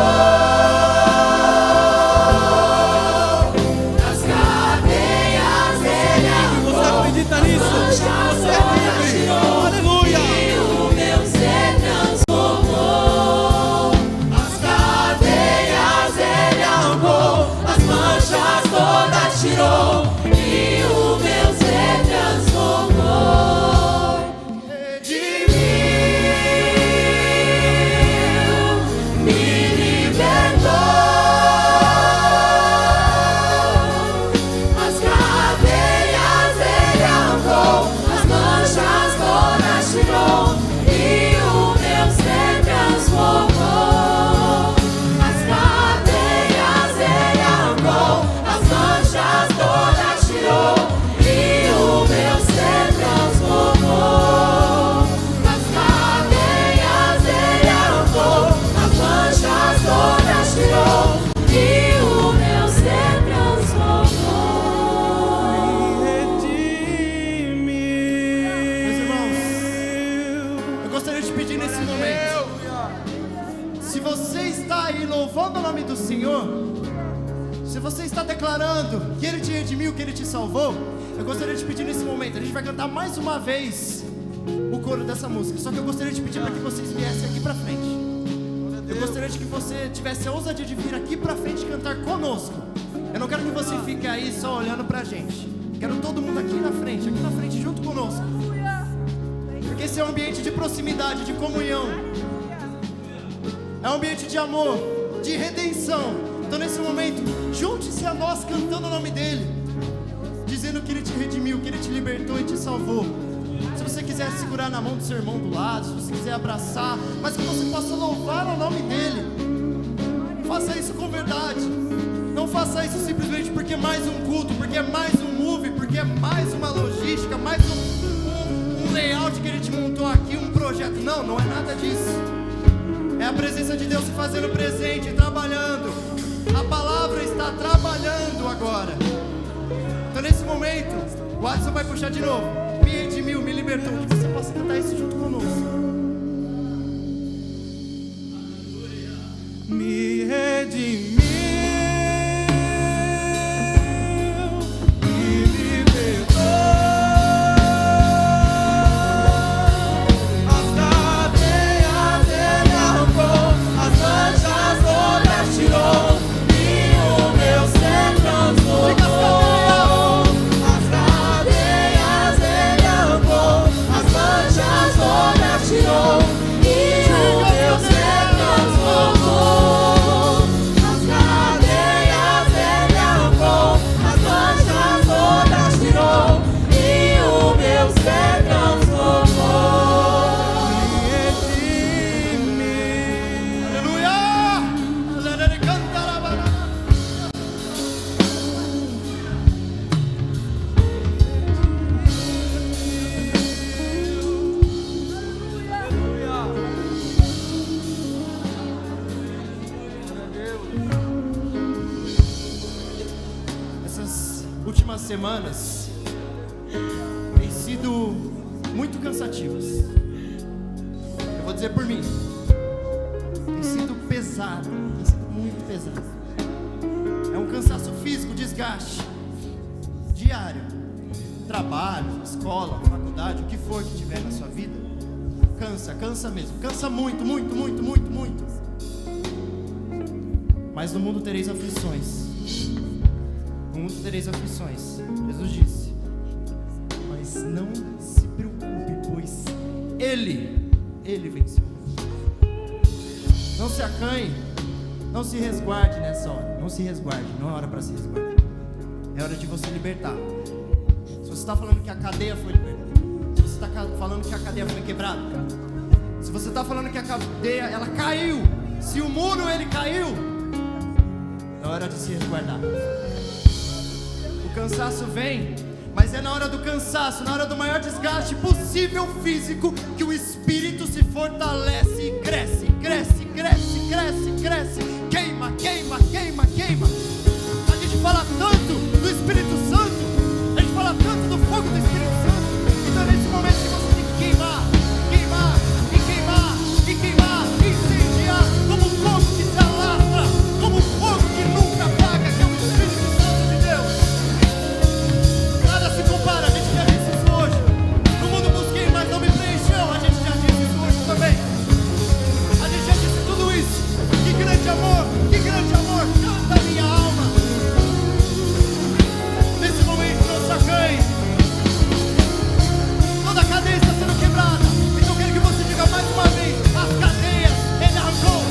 as cadeias Ele arrancou. Você acredita nisso? Você é livre. Aleluia. E o meu ser transformou. As cadeias Ele arrancou, as manchas todas te pedir nesse momento, se você está aí louvando o nome do Senhor, se você está declarando que Ele te redimiu, que Ele te salvou, eu gostaria de pedir nesse momento, a gente vai cantar mais uma vez o coro dessa música, só que eu gostaria de pedir para que vocês viessem aqui para frente. Eu gostaria de que você tivesse a ousadia de vir aqui para frente e cantar conosco. Eu não quero que você fique aí só olhando pra gente. Quero todo mundo aqui na frente junto conosco. Porque esse é um ambiente de proximidade, de comunhão. É um ambiente de amor, de redenção. Então nesse momento, junte-se a nós cantando o nome dEle, dizendo que Ele te redimiu, que Ele te libertou e te salvou. Se você quiser segurar na mão do seu irmão do lado, se você quiser abraçar, mas que você possa louvar o nome dEle. Faça isso com verdade. Não faça isso simplesmente porque é mais um culto, porque é mais um move, porque é mais uma logística, mais um layout que Ele te montou aqui, um projeto. Não, não é nada disso. É a presença de Deus se fazendo presente, trabalhando. A palavra está trabalhando agora. Então nesse momento, o Adson vai puxar de novo. Me redimiu, me libertou. Que você possa cantar isso junto conosco. Me redimiu. Semanas têm sido muito cansativas. Eu vou dizer por mim, tem sido pesado, tem sido muito pesado. É um cansaço físico, desgaste diário. Trabalho, escola, faculdade, o que for que tiver na sua vida, cansa mesmo, cansa muito. Mas no mundo tereis aflições. No mundo tereis aflições, Jesus disse. Mas não se preocupe, pois Ele venceu. Não se acanhe, não se resguarde nessa hora. Não se resguarde, não é hora para se resguardar. É hora de você libertar. Se você está falando que a cadeia foi libertada, se você está falando que a cadeia foi quebrada, se você está falando que a cadeia ela caiu, se o muro ele caiu, é hora de se resguardar. O cansaço vem, mas é na hora do cansaço, na hora do maior desgaste possível físico, que o espírito se fortalece e cresce. Queima. A gente fala tanto do Espírito Santo, a gente fala tanto do fogo do Espírito Santo. Então é nesse momento que você tem que queimar, incendiar, como um fogo que se alastra, como um fogo que nunca apaga, que é o Espírito Santo de Deus. Nada se compara, a gente já disse isso hoje. No mundo busquei, mas não me preencheu. A gente já disse isso hoje também. A gente já disse tudo isso. Que grande amor, canta minha alma. Nesse momento não se acanhe. Toda a cadeia está sendo quebrada. Então eu quero que você diga mais uma vez: as cadeias ele arrancou.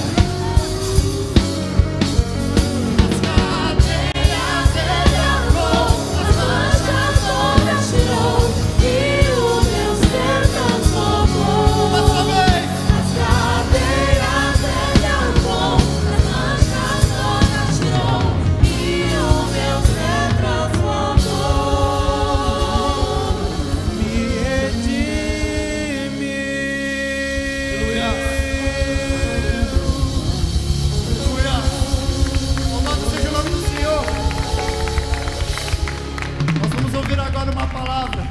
As cadeias ele arrancou, as manchas todas tirou, e o meu ser transformou. Mais uma vez. As cadeias ele arrancou, as manchas todas tirou, e o meu ser transformou. Me redime. Aleluia. Louvado seja o nome do Senhor. Nós vamos ouvir agora uma palavra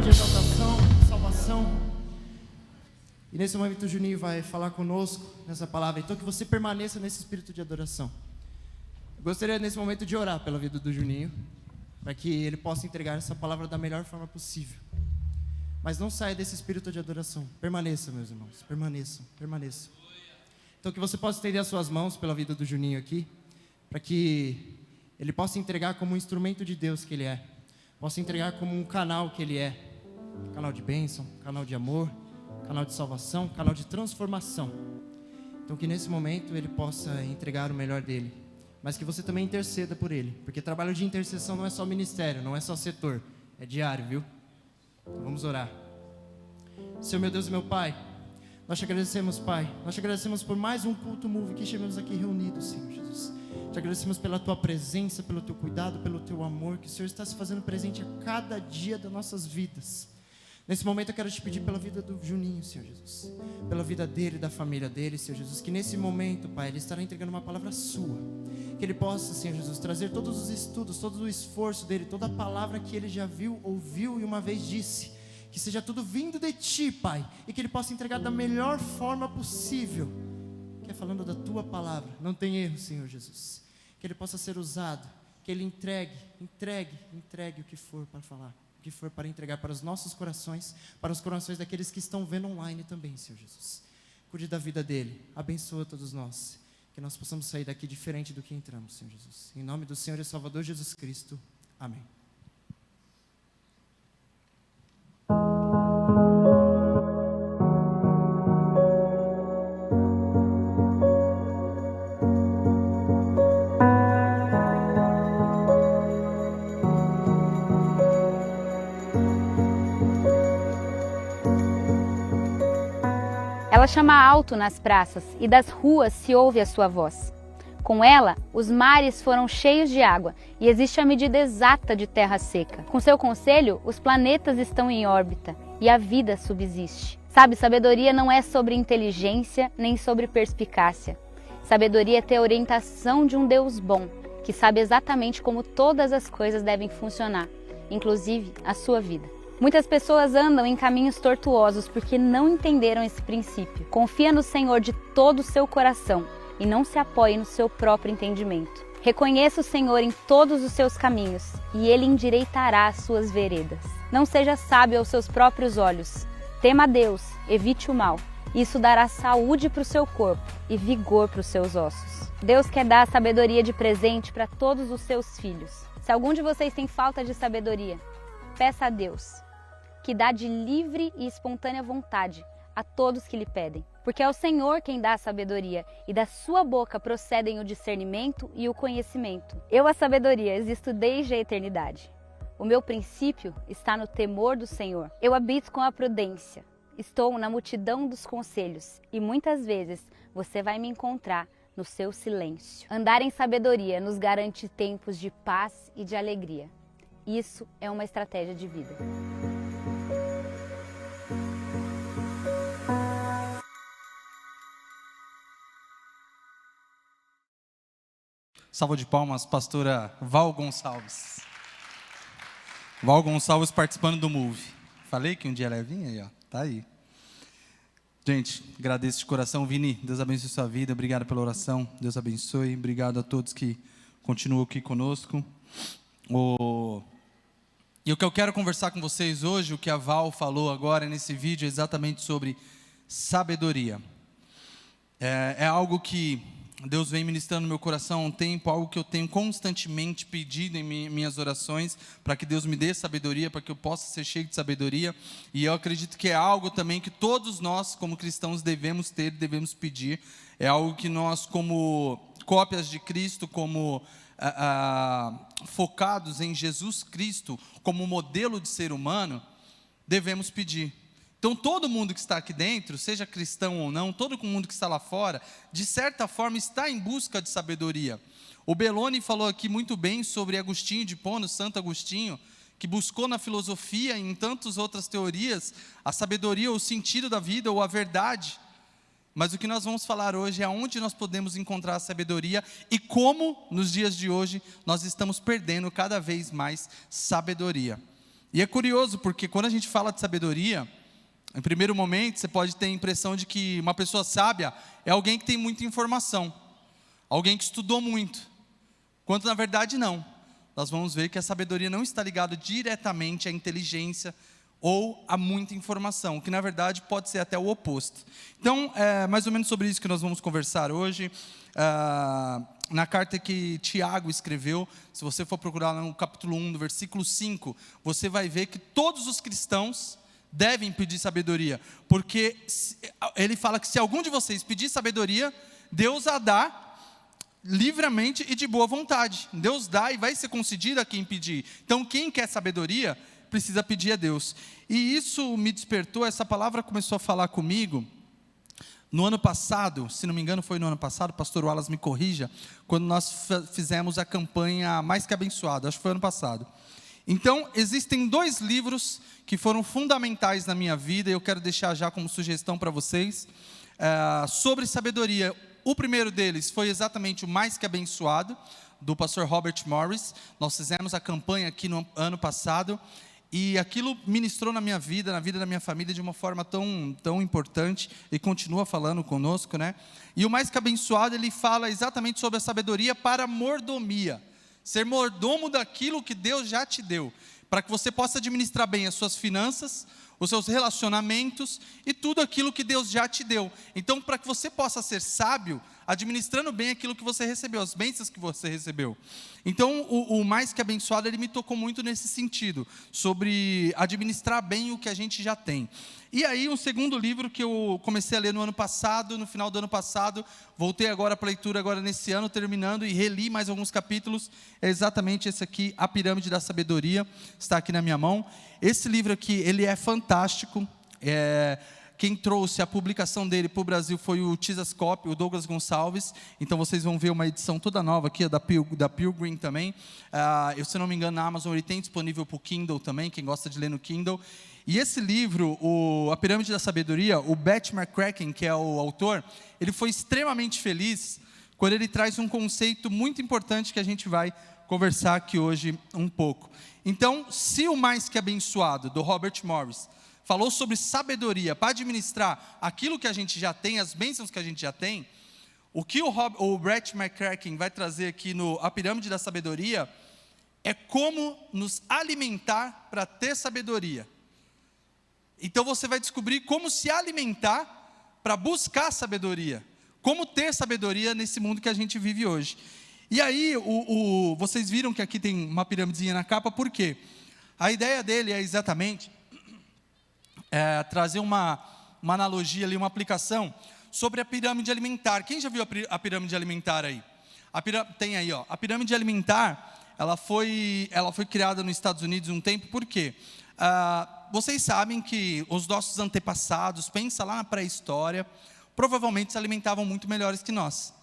de exaltação, salvação. E nesse momento o Juninho vai falar conosco nessa palavra. Então que você permaneça nesse espírito de adoração. Eu gostaria nesse momento de orar pela vida do Juninho, para que ele possa entregar essa palavra da melhor forma possível. Mas não saia desse espírito de adoração. Permaneça, meus irmãos. Permaneçam, permaneçam. Então que você possa estender as suas mãos pela vida do Juninho aqui, para que ele possa entregar como um instrumento de Deus que ele é. Possa entregar como um canal que ele é. Canal de bênção, canal de amor, canal de salvação, canal de transformação. Então que nesse momento ele possa entregar o melhor dele. Mas que você também interceda por ele. Porque trabalho de intercessão não é só ministério, não é só setor. É diário, viu? Então vamos orar. Senhor, meu Deus e meu Pai, nós te agradecemos, Pai. Nós te agradecemos por mais um culto Move que estivemos aqui reunidos, Senhor Jesus. Te agradecemos pela Tua presença, pelo Teu cuidado, pelo Teu amor, que o Senhor está se fazendo presente a cada dia das nossas vidas. Nesse momento eu quero te pedir pela vida do Juninho, Senhor Jesus. Pela vida dele, da família dele, Senhor Jesus. Que nesse momento, Pai, ele estará entregando uma palavra sua. Que ele possa, Senhor Jesus, trazer todos os estudos, todo o esforço dele, toda a palavra que ele já viu, ouviu e uma vez disse. Que seja tudo vindo de Ti, Pai. E que ele possa entregar da melhor forma possível. Que é falando da Tua palavra. Não tem erro, Senhor Jesus. Que ele possa ser usado. Que ele entregue o que for para falar. O que for para entregar para os nossos corações, para os corações daqueles que estão vendo online também, Senhor Jesus. Cuide da vida dele, abençoa todos nós, que nós possamos sair daqui diferente do que entramos, Senhor Jesus. Em nome do Senhor e Salvador Jesus Cristo, amém. Ela chama alto nas praças e das ruas se ouve a sua voz. Com ela, os mares foram cheios de água e existe a medida exata de terra seca. Com seu conselho, os planetas estão em órbita e a vida subsiste. Sabe, sabedoria não é sobre inteligência nem sobre perspicácia. Sabedoria é ter a orientação de um Deus bom, que sabe exatamente como todas as coisas devem funcionar, inclusive a sua vida. Muitas pessoas andam em caminhos tortuosos porque não entenderam esse princípio. Confia no Senhor de todo o seu coração e não se apoie no seu próprio entendimento. Reconheça o Senhor em todos os seus caminhos e Ele endireitará as suas veredas. Não seja sábio aos seus próprios olhos. Tema a Deus, evite o mal. Isso dará saúde para o seu corpo e vigor para os seus ossos. Deus quer dar a sabedoria de presente para todos os seus filhos. Se algum de vocês tem falta de sabedoria, peça a Deus, que dá de livre e espontânea vontade a todos que lhe pedem. Porque é o Senhor quem dá a sabedoria, e da sua boca procedem o discernimento e o conhecimento. Eu, a sabedoria, existo desde a eternidade. O meu princípio está no temor do Senhor. Eu habito com a prudência. Estou na multidão dos conselhos, e muitas vezes você vai me encontrar no seu silêncio. Andar em sabedoria nos garante tempos de paz e de alegria. Isso é uma estratégia de vida. Salva de palmas, pastora Val Gonçalves. Val Gonçalves participando do Move. Falei que um dia ela ia vir aí, ó. Tá aí. Gente, agradeço de coração. Vini, Deus abençoe sua vida. Obrigado pela oração. Deus abençoe. Obrigado a todos que continuam aqui conosco. E o que eu quero conversar com vocês hoje, o que a Val falou agora nesse vídeo, é exatamente sobre sabedoria. É algo que Deus vem ministrando no meu coração há um tempo, algo que eu tenho constantemente pedido em minhas orações, para que Deus me dê sabedoria, para que eu possa ser cheio de sabedoria, e eu acredito que é algo também que todos nós, como cristãos, devemos ter, devemos pedir, é algo que nós, como cópias de Cristo, como focados em Jesus Cristo, como modelo de ser humano, devemos pedir. Então todo mundo que está aqui dentro, seja cristão ou não, todo mundo que está lá fora, de certa forma está em busca de sabedoria. O Belloni falou aqui muito bem sobre Agostinho de Hipona, Santo Agostinho, que buscou na filosofia e em tantas outras teorias a sabedoria, o sentido da vida ou a verdade. Mas o que nós vamos falar hoje é onde nós podemos encontrar a sabedoria e como, nos dias de hoje, nós estamos perdendo cada vez mais sabedoria. E é curioso porque quando a gente fala de sabedoria, Em primeiro momento, você pode ter a impressão de que uma pessoa sábia é alguém que tem muita informação, alguém que estudou muito, quando na verdade não. Nós vamos ver que a sabedoria não está ligada diretamente à inteligência ou a muita informação, que na verdade pode ser até o oposto. Então, é mais ou menos sobre isso que nós vamos conversar hoje. Na carta que Tiago escreveu, se você for procurar no capítulo 1, no versículo 5, você vai ver que todos os cristãos devem pedir sabedoria, porque ele fala que se algum de vocês pedir sabedoria, Deus a dá livremente e de boa vontade. Deus dá e vai ser concedido a quem pedir. Então, quem quer sabedoria, precisa pedir a Deus. E isso me despertou, essa palavra começou a falar comigo no ano passado, se não me engano foi no ano passado, o pastor Wallace me corrija, quando nós fizemos a campanha Mais Que Abençoado, acho que foi ano passado. Então, existem 2 livros que foram fundamentais na minha vida, e eu quero deixar já como sugestão para vocês, sobre sabedoria. O primeiro deles foi exatamente o Mais Que Abençoado, do pastor Robert Morris. Nós fizemos a campanha aqui no ano passado, e aquilo ministrou na minha vida, na vida da minha família, de uma forma tão importante, e continua falando conosco, né? E o Mais Que Abençoado, ele fala exatamente sobre a sabedoria para mordomia, ser mordomo daquilo que Deus já te deu, para que você possa administrar bem as suas finanças, os seus relacionamentos e tudo aquilo que Deus já te deu. Então, para que você possa ser sábio, administrando bem aquilo que você recebeu, as bênçãos que você recebeu. Então, o Mais Que Abençoado, ele me tocou muito nesse sentido, sobre administrar bem o que a gente já tem. E aí, um segundo livro que eu comecei a ler no ano passado, no final do ano passado, voltei agora para a leitura, agora nesse ano, terminando, e reli mais alguns capítulos, é exatamente esse aqui, A Pirâmide da Sabedoria, está aqui na minha mão. Esse livro aqui, ele é fantástico, quem trouxe a publicação dele para o Brasil foi o Tizascope, o Douglas Gonçalves. Então vocês vão ver uma edição toda nova aqui, da Pilgrim também. Se não me engano, na Amazon ele tem disponível para o Kindle também, quem gosta de ler no Kindle. E esse livro, A Pirâmide da Sabedoria, o Beth McCracken, que é o autor, ele foi extremamente feliz quando ele traz um conceito muito importante que a gente vai conversar aqui hoje um pouco. Então, se o Mais Que Abençoado, do Robert Morris, falou sobre sabedoria para administrar aquilo que a gente já tem, as bênçãos que a gente já tem, o que o Brett McCracken vai trazer aqui no A Pirâmide da Sabedoria é como nos alimentar para ter sabedoria. Então você vai descobrir como se alimentar para buscar sabedoria, como ter sabedoria nesse mundo que a gente vive hoje. E aí, vocês viram que aqui tem uma pirâmidezinha na capa, por quê? A ideia dele é exatamente trazer uma analogia ali, uma aplicação sobre a pirâmide alimentar. Quem já viu a pirâmide alimentar aí? Tem aí, ó. A pirâmide alimentar, ela foi criada nos Estados Unidos um tempo, por quê? Vocês sabem que os nossos antepassados, pensa lá na pré-história, provavelmente se alimentavam muito melhores que nós.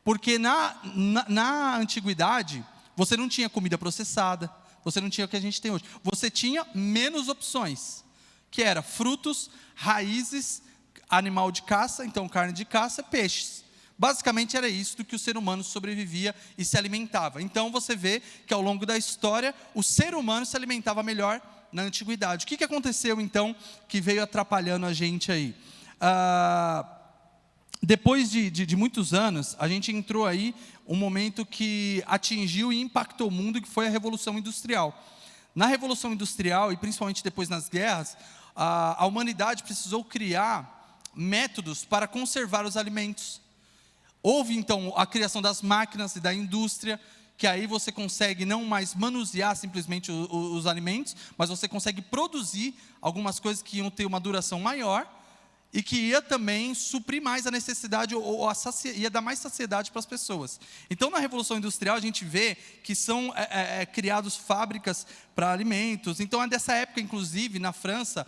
Porque na antiguidade, você não tinha comida processada, você não tinha o que a gente tem hoje. Você tinha menos opções, que era frutos, raízes, animal de caça, então carne de caça, peixes. Basicamente era isso do que o ser humano sobrevivia e se alimentava. Então você vê que ao longo da história, o ser humano se alimentava melhor na antiguidade. O que aconteceu então que veio atrapalhando a gente aí? Depois de muitos anos, a gente entrou aí um momento que atingiu e impactou o mundo, que foi a Revolução Industrial. Na Revolução Industrial, e principalmente depois nas guerras, a humanidade precisou criar métodos para conservar os alimentos. Houve, então, a criação das máquinas e da indústria, que aí você consegue não mais manusear simplesmente os alimentos, mas você consegue produzir algumas coisas que iam ter uma duração maior, e que ia também suprir mais a necessidade, ia dar mais saciedade para as pessoas. Então, na Revolução Industrial, a gente vê que são criadas fábricas para alimentos. Então, é dessa época, inclusive, na França,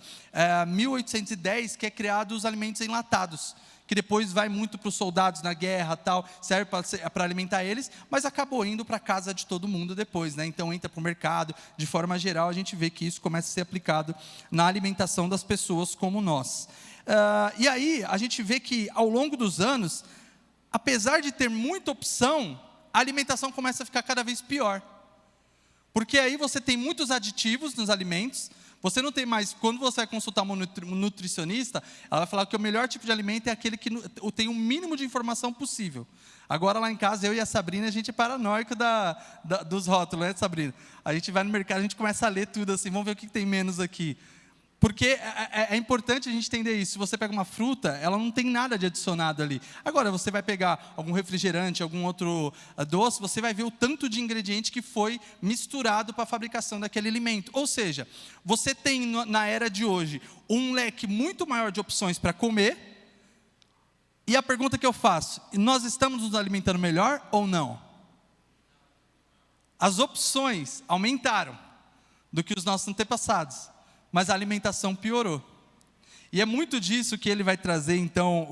1810, que é criado os alimentos enlatados, que depois vai muito para os soldados na guerra, tal, serve para alimentar eles, mas acabou indo para a casa de todo mundo depois, né? Então entra para o mercado, de forma geral a gente vê que isso começa a ser aplicado na alimentação das pessoas como nós. E aí a gente vê que ao longo dos anos, apesar de ter muita opção, a alimentação começa a ficar cada vez pior. Porque aí você tem muitos aditivos nos alimentos, Você não tem mais, quando você vai consultar um nutricionista, ela vai falar que o melhor tipo de alimento é aquele que tem o mínimo de informação possível. Agora lá em casa, eu e a Sabrina, a gente é paranoico dos rótulos, né, Sabrina? A gente vai no mercado, a gente começa a ler tudo assim, vamos ver o que tem menos aqui. Porque é importante a gente entender isso. Se você pega uma fruta, ela não tem nada de adicionado ali. Agora, você vai pegar algum refrigerante, algum outro doce, você vai ver o tanto de ingrediente que foi misturado para a fabricação daquele alimento. Ou seja, você tem na era de hoje um leque muito maior de opções para comer. E a pergunta que eu faço, nós estamos nos alimentando melhor ou não? As opções aumentaram do que os nossos antepassados. Mas a alimentação piorou. E é muito disso que ele vai trazer, então,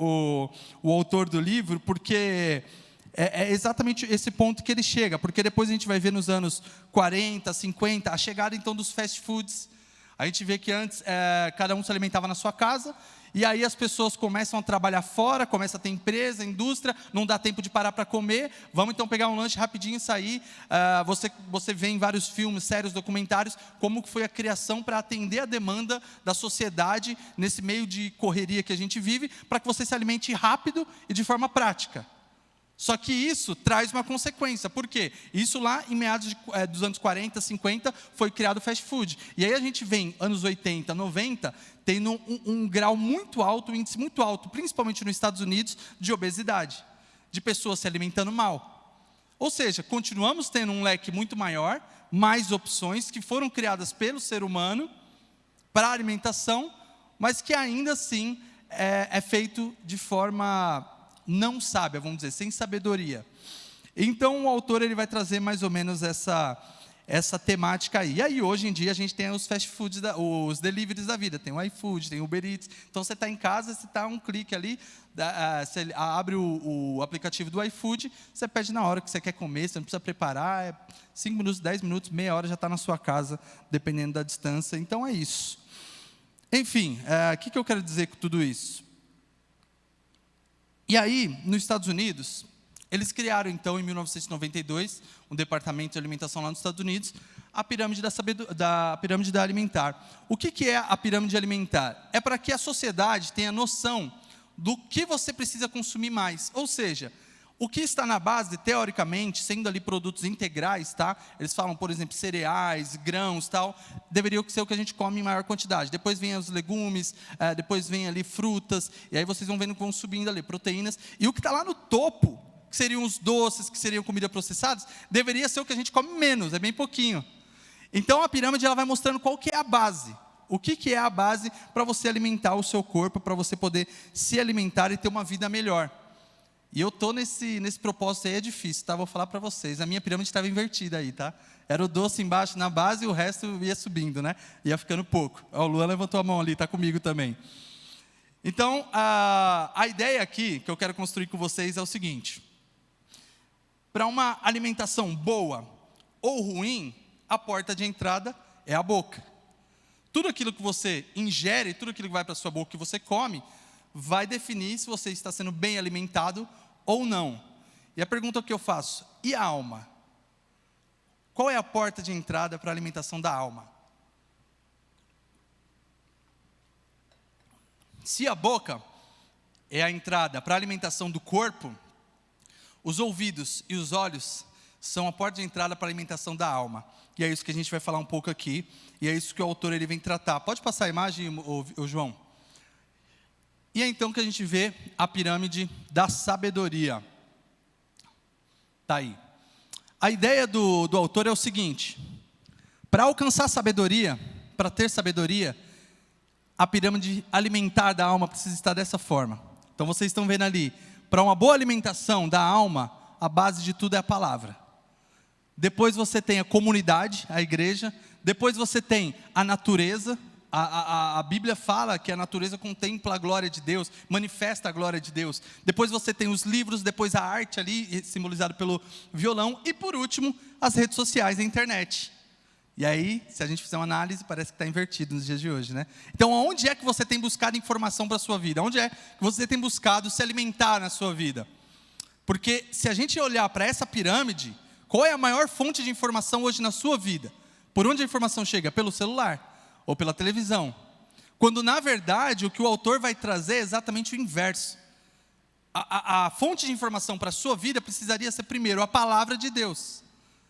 o autor do livro, porque é exatamente esse ponto que ele chega. Porque depois a gente vai ver nos anos 40, 50, a chegada, então, dos fast foods. A gente vê que antes, cada um se alimentava na sua casa, e aí as pessoas começam a trabalhar fora, começa a ter empresa, indústria, não dá tempo de parar para comer, vamos então pegar um lanche rapidinho e sair. Você vê em vários filmes, séries, documentários, como foi a criação para atender a demanda da sociedade, nesse meio de correria que a gente vive, para que você se alimente rápido e de forma prática. Só que isso traz uma consequência. Por quê? Isso lá em meados dos anos 40, 50, foi criado o fast food. E aí a gente vem, anos 80, 90, tendo um grau muito alto, um índice muito alto, principalmente nos Estados Unidos, de obesidade. De pessoas se alimentando mal. Ou seja, continuamos tendo um leque muito maior, mais opções que foram criadas pelo ser humano para a alimentação, mas que ainda assim é feito de forma não sábia, vamos dizer, sem sabedoria. Então o autor ele vai trazer mais ou menos essa temática aí. E aí hoje em dia a gente tem os fast foods, os deliveries da vida, tem o iFood, tem o Uber Eats. Então você está em casa, você está um clique ali, você abre o aplicativo do iFood, você pede na hora que você quer comer, você não precisa preparar, 5 minutos, 10 minutos, meia hora já está na sua casa, dependendo da distância. Então é isso. Enfim, o que eu quero dizer com tudo isso? E aí, nos Estados Unidos, eles criaram, então, em 1992, um departamento de alimentação lá nos Estados Unidos, a pirâmide da pirâmide alimentar. O que é a pirâmide alimentar? É para que a sociedade tenha noção do que você precisa consumir mais. Ou seja, o que está na base, teoricamente, sendo ali produtos integrais, tá? Eles falam, por exemplo, cereais, grãos, tal, deveria ser o que a gente come em maior quantidade. Depois vem os legumes, depois vem ali frutas, e aí vocês vão vendo que vão subindo ali, proteínas. E o que está lá no topo, que seriam os doces, que seriam comida processadas, deveria ser o que a gente come menos, é bem pouquinho. Então a pirâmide ela vai mostrando qual que é a base. O que é a base para você alimentar o seu corpo, para você poder se alimentar e ter uma vida melhor. E eu estou nesse propósito aí, é difícil, tá? Vou falar para vocês. A minha pirâmide estava invertida aí, tá? Era o doce embaixo na base e o resto ia subindo, né? Ia ficando pouco. O Luan levantou a mão ali, está comigo também. Então, a ideia aqui que eu quero construir com vocês é o seguinte. Para uma alimentação boa ou ruim, a porta de entrada é a boca. Tudo aquilo que você ingere, tudo aquilo que vai para a sua boca, que você come, vai definir se você está sendo bem alimentado ou não. E a pergunta que eu faço, e a alma? Qual é a porta de entrada para a alimentação da alma? Se a boca é a entrada para a alimentação do corpo, os ouvidos e os olhos são a porta de entrada para a alimentação da alma. E é isso que a gente vai falar um pouco aqui, e é isso que o autor ele vem tratar. Pode passar a imagem, o João? E é então que a gente vê a pirâmide da sabedoria. Está aí. A ideia do autor é o seguinte: para alcançar sabedoria, para ter sabedoria, a pirâmide alimentar da alma precisa estar dessa forma. Então vocês estão vendo ali, para uma boa alimentação da alma, a base de tudo é a palavra. Depois você tem a comunidade, a igreja. Depois você tem a natureza. A Bíblia fala que a natureza contempla a glória de Deus, manifesta a glória de Deus. Depois você tem os livros, depois a arte ali, simbolizado pelo violão. E por último, as redes sociais, a internet. E aí, se a gente fizer uma análise, parece que está invertido nos dias de hoje, né? Então, onde é que você tem buscado informação para a sua vida? Onde é que você tem buscado se alimentar na sua vida? Porque se a gente olhar para essa pirâmide, qual é a maior fonte de informação hoje na sua vida? Por onde a informação chega? Pelo celular. ou pela televisão. Quando, na verdade, o que o autor vai trazer é exatamente o inverso. A fonte de informação para a sua vida precisaria ser, primeiro, a palavra de Deus.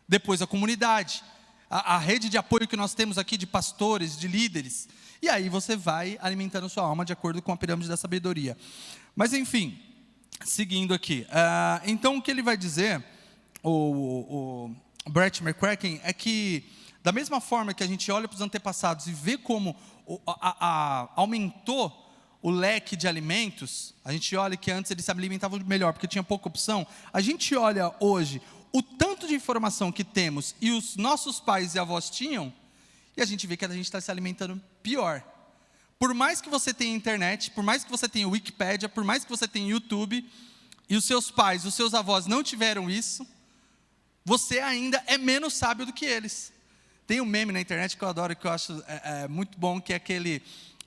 Depois, a comunidade. A rede de apoio que nós temos aqui de pastores, de líderes. E aí você vai alimentando sua alma de acordo com a pirâmide da sabedoria. Mas, enfim, seguindo aqui. Então, o que ele vai dizer, o Brett McCracken, é que, da mesma forma que a gente olha para os antepassados e vê como aumentou o leque de alimentos, a gente olha que antes eles se alimentavam melhor, porque tinha pouca opção, a gente olha hoje o tanto de informação que temos e os nossos pais e avós tinham, e a gente vê que a gente está se alimentando pior. Por mais que você tenha internet, por mais que você tenha Wikipédia, por mais que você tenha YouTube, e os seus pais, os seus avós não tiveram isso, você ainda é menos sábio do que eles. Tem um meme na internet que eu adoro, que eu acho muito bom, que é aquele...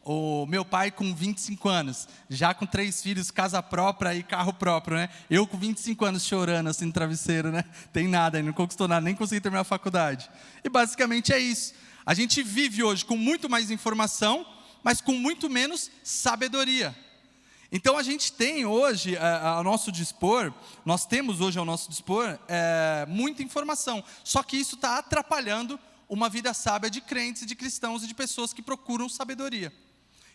O meu pai com 25 anos, já com 3 filhos, casa própria e carro próprio, né? Eu com 25 anos chorando assim no travesseiro, né? Tem nada, não conquistou nada, nem consegui terminar a faculdade. E basicamente é isso. A gente vive hoje com muito mais informação, mas com muito menos sabedoria. Então a gente tem hoje ao nosso dispor, nós temos hoje ao nosso dispor muita informação. Só que isso está atrapalhando uma vida sábia de crentes, de cristãos e de pessoas que procuram sabedoria.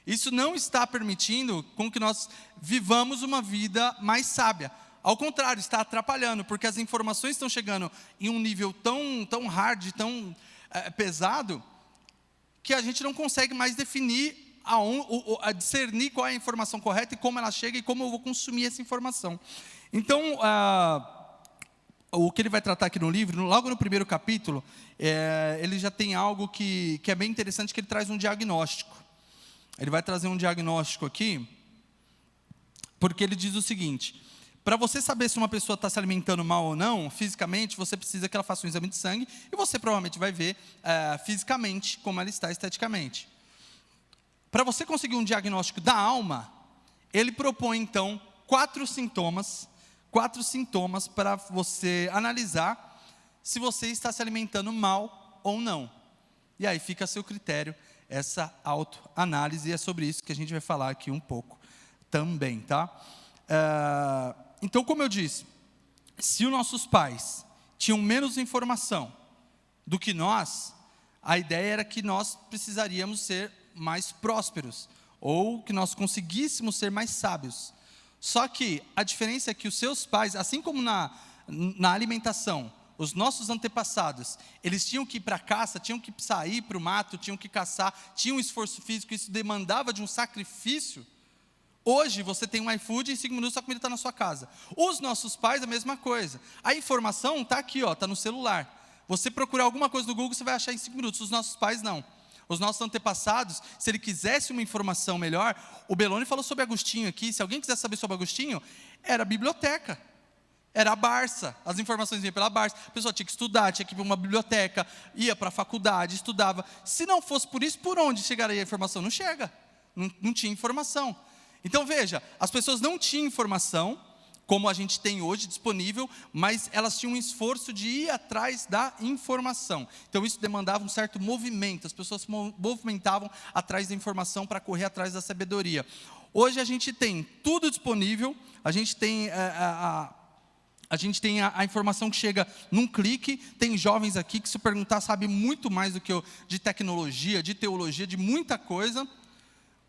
Isso não está permitindo com que nós vivamos uma vida mais sábia. Ao contrário, está atrapalhando, porque as informações estão chegando em um nível tão hard, tão pesado, que a gente não consegue mais definir, discernir qual é a informação correta e como ela chega e como eu vou consumir essa informação. Então, o que ele vai tratar aqui no livro, logo no primeiro capítulo, ele já tem algo que é bem interessante, que ele traz um diagnóstico. Ele vai trazer um diagnóstico aqui, porque ele diz o seguinte: para você saber se uma pessoa está se alimentando mal ou não, fisicamente, você precisa que ela faça um exame de sangue, e você provavelmente vai ver fisicamente como ela está esteticamente. Para você conseguir um diagnóstico da alma, ele propõe então 4 sintomas para você analisar se você está se alimentando mal ou não. E aí fica a seu critério essa autoanálise, e é sobre isso que a gente vai falar aqui um pouco também, tá? Então, como eu disse, se os nossos pais tinham menos informação do que nós, a ideia era que nós precisaríamos ser mais prósperos, ou que nós conseguíssemos ser mais sábios. Só que a diferença é que os seus pais, assim como na alimentação, os nossos antepassados, eles tinham que ir para a caça, tinham que sair para o mato, tinham que caçar, tinham um esforço físico, isso demandava de um sacrifício. Hoje você tem um iFood e em 5 minutos a comida está na sua casa. Os nossos pais, a mesma coisa. A informação está aqui, está no celular. Você procurar alguma coisa no Google, você vai achar em 5 minutos. Os nossos pais não. Os nossos antepassados, se ele quisesse uma informação melhor, o Beloni falou sobre Agostinho aqui, se alguém quiser saber sobre Agostinho, era a biblioteca. Era a Barça, as informações vinham pela Barça, a pessoa tinha que estudar, tinha que ir para uma biblioteca, ia para a faculdade, estudava. Se não fosse por isso, por onde chegaria a informação? Não chega, não tinha informação. Então veja, as pessoas não tinham informação, como a gente tem hoje disponível, mas elas tinham um esforço de ir atrás da informação. Então isso demandava um certo movimento, as pessoas se movimentavam atrás da informação para correr atrás da sabedoria. Hoje a gente tem tudo disponível, a gente tem a informação que chega num clique. Tem jovens aqui que, se perguntar, sabem muito mais do que eu de tecnologia, de teologia, de muita coisa.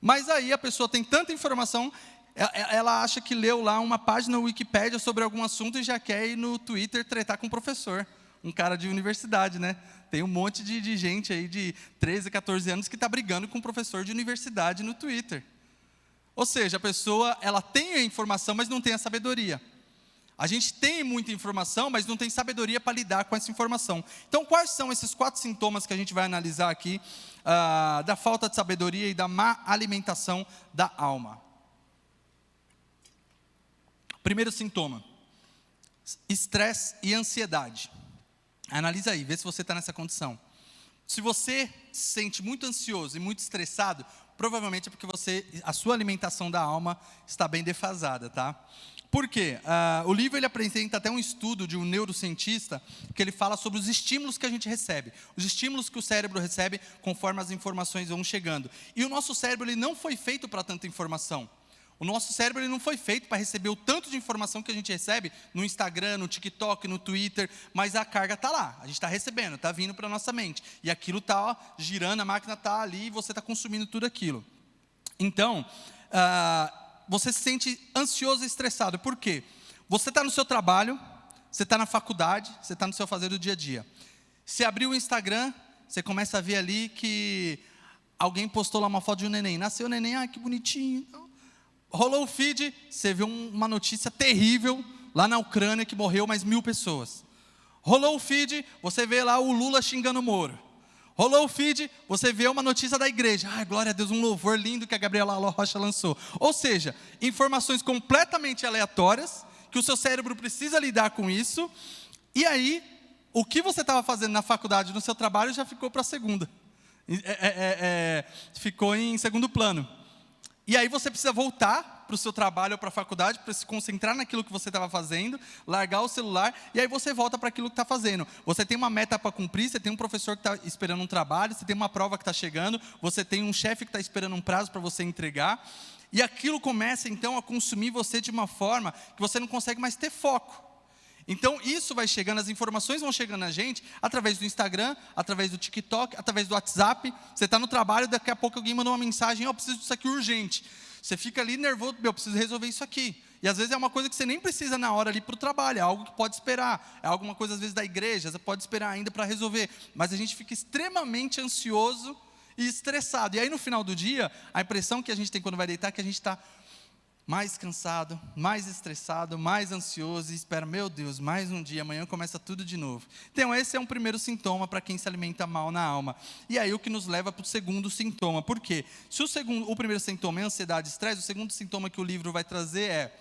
Mas aí a pessoa tem tanta informação, ela acha que leu lá uma página na Wikipédia sobre algum assunto e já quer ir no Twitter tretar com um professor, um cara de universidade, né? Tem um monte de gente aí de 13, 14 anos que está brigando com um professor de universidade no Twitter. Ou seja, a pessoa, ela tem a informação, mas não tem a sabedoria. A gente tem muita informação, mas não tem sabedoria para lidar com essa informação. Então, quais são esses 4 sintomas que a gente vai analisar aqui, da falta de sabedoria e da má alimentação da alma? Primeiro sintoma: estresse e ansiedade. Analisa aí, vê se você está nessa condição. Se você se sente muito ansioso e muito estressado, provavelmente é porque a sua alimentação da alma está bem defasada, tá? Por quê? O livro ele apresenta até um estudo de um neurocientista que ele fala sobre os estímulos que a gente recebe, os estímulos que o cérebro recebe conforme as informações vão chegando. E o nosso cérebro ele não foi feito para tanta informação. O nosso cérebro ele não foi feito para receber o tanto de informação que a gente recebe no Instagram, no TikTok, no Twitter, mas a carga está lá, a gente está recebendo, está vindo para a nossa mente. E aquilo está girando, a máquina está ali e você está consumindo tudo aquilo. Então, você se sente ansioso e estressado. Por quê? Você está no seu trabalho, você está na faculdade, você está no seu fazer do dia a dia. Você abriu o Instagram, você começa a ver ali que alguém postou lá uma foto de um neném. Nasceu o neném, ai que bonitinho. Rolou o feed, você vê uma notícia terrível lá na Ucrânia que morreu mais 1.000 pessoas. Rolou o feed, você vê lá o Lula xingando o Moro. Rolou o feed, você vê uma notícia da igreja. Ai, glória a Deus, um louvor lindo que a Gabriela Rocha lançou. Ou seja, informações completamente aleatórias, que o seu cérebro precisa lidar com isso. E aí, o que você estava fazendo na faculdade, no seu trabalho, já ficou para a segunda. Ficou em segundo plano. E aí você precisa voltar para o seu trabalho ou para a faculdade, para se concentrar naquilo que você estava fazendo, largar o celular, e aí você volta para aquilo que está fazendo. Você tem uma meta para cumprir, você tem um professor que está esperando um trabalho, você tem uma prova que está chegando, você tem um chefe que está esperando um prazo para você entregar, e aquilo começa então a consumir você de uma forma que você não consegue mais ter foco. Então isso vai chegando, as informações vão chegando a gente através do Instagram, através do TikTok, através do WhatsApp. Você está no trabalho, daqui a pouco alguém mandou uma mensagem, eu preciso disso aqui urgente. Você fica ali nervoso, eu preciso resolver isso aqui. E às vezes é uma coisa que você nem precisa na hora ali para o trabalho, é algo que pode esperar. É alguma coisa às vezes da igreja, você pode esperar ainda para resolver. Mas a gente fica extremamente ansioso e estressado. E aí no final do dia, a impressão que a gente tem quando vai deitar é que a gente está mais cansado, mais estressado, mais ansioso e espera, meu Deus, mais um dia, amanhã começa tudo de novo. Então esse é um primeiro sintoma para quem se alimenta mal na alma. E aí o que nos leva para o segundo sintoma. Por quê? Se o primeiro sintoma é ansiedade e estresse, o segundo sintoma que o livro vai trazer é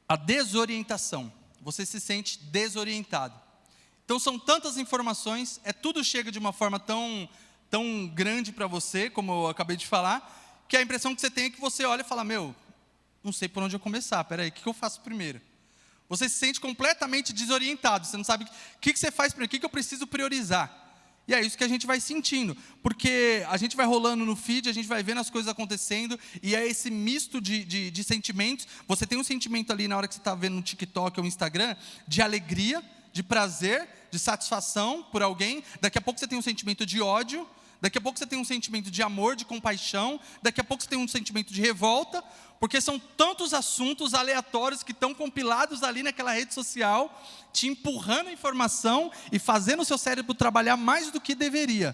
a desorientação. Você se sente desorientado. Então são tantas informações, tudo chega de uma forma tão grande para você, como eu acabei de falar, que a impressão que você tem é que você olha e fala, meu, não sei por onde eu começar, peraí, o que eu faço primeiro? Você se sente completamente desorientado, você não sabe o que você faz primeiro, o que eu preciso priorizar. E é isso que a gente vai sentindo, porque a gente vai rolando no feed, a gente vai vendo as coisas acontecendo, e é esse misto de sentimentos. Você tem um sentimento ali na hora que você está vendo no TikTok ou no Instagram, de alegria, de prazer, de satisfação por alguém. Daqui a pouco você tem um sentimento de ódio, daqui a pouco você tem um sentimento de amor, de compaixão, daqui a pouco você tem um sentimento de revolta, porque são tantos assuntos aleatórios que estão compilados ali naquela rede social, te empurrando a informação e fazendo o seu cérebro trabalhar mais do que deveria.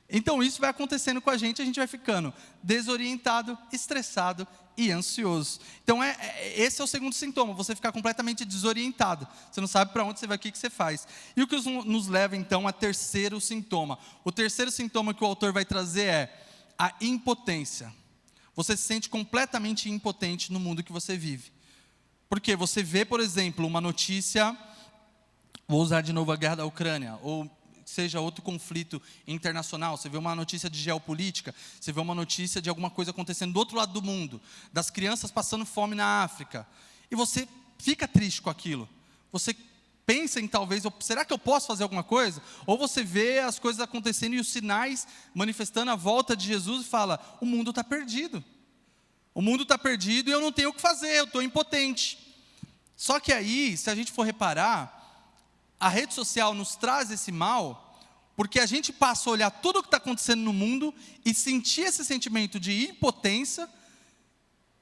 Então isso vai acontecendo com a gente vai ficando desorientado, estressado e ansioso. Então esse é o segundo sintoma, você ficar completamente desorientado. Você não sabe para onde você vai, o que você faz. E o que nos leva então a terceiro sintoma. O terceiro sintoma que o autor vai trazer é a impotência. Você se sente completamente impotente no mundo que você vive. Porque você vê, por exemplo, uma notícia, vou usar de novo a guerra da Ucrânia, ou seja outro conflito internacional, você vê uma notícia de geopolítica, você vê uma notícia de alguma coisa acontecendo do outro lado do mundo, das crianças passando fome na África, e você fica triste com aquilo, você pensa em talvez, será que eu posso fazer alguma coisa? Ou você vê as coisas acontecendo e os sinais manifestando a volta de Jesus e fala, o mundo está perdido e eu não tenho o que fazer, eu estou impotente. Só que aí, se a gente for reparar, a rede social nos traz esse mal, porque a gente passa a olhar tudo o que está acontecendo no mundo e sentir esse sentimento de impotência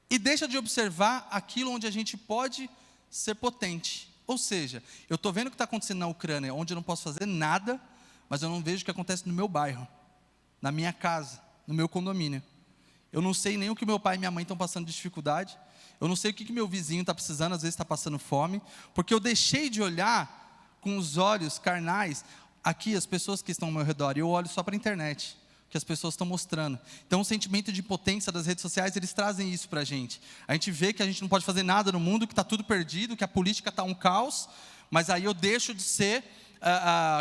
e deixa de observar aquilo onde a gente pode ser potente. Ou seja, eu estou vendo o que está acontecendo na Ucrânia, onde eu não posso fazer nada, mas eu não vejo o que acontece no meu bairro, na minha casa, no meu condomínio. Eu não sei nem o que meu pai e minha mãe estão passando de dificuldade, eu não sei o que meu vizinho está precisando, às vezes está passando fome, porque eu deixei de olhar com os olhos carnais, aqui as pessoas que estão ao meu redor, e eu olho só para a internet, que as pessoas estão mostrando. Então o sentimento de impotência das redes sociais, eles trazem isso para a gente vê que a gente não pode fazer nada no mundo, que está tudo perdido, que a política está um caos, mas aí eu deixo de ser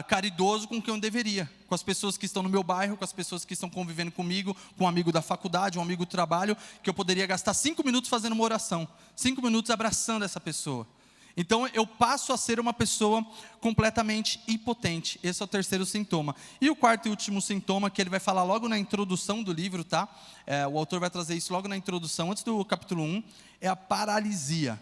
caridoso com quem eu deveria, com as pessoas que estão no meu bairro, com as pessoas que estão convivendo comigo, com um amigo da faculdade, um amigo do trabalho, que eu poderia gastar 5 minutos fazendo uma oração, 5 minutos abraçando essa pessoa. Então eu passo a ser uma pessoa completamente impotente. Esse é o terceiro sintoma. E o quarto e último sintoma, que ele vai falar logo na introdução do livro, tá? O autor vai trazer isso logo na introdução, antes do capítulo 1, é a paralisia.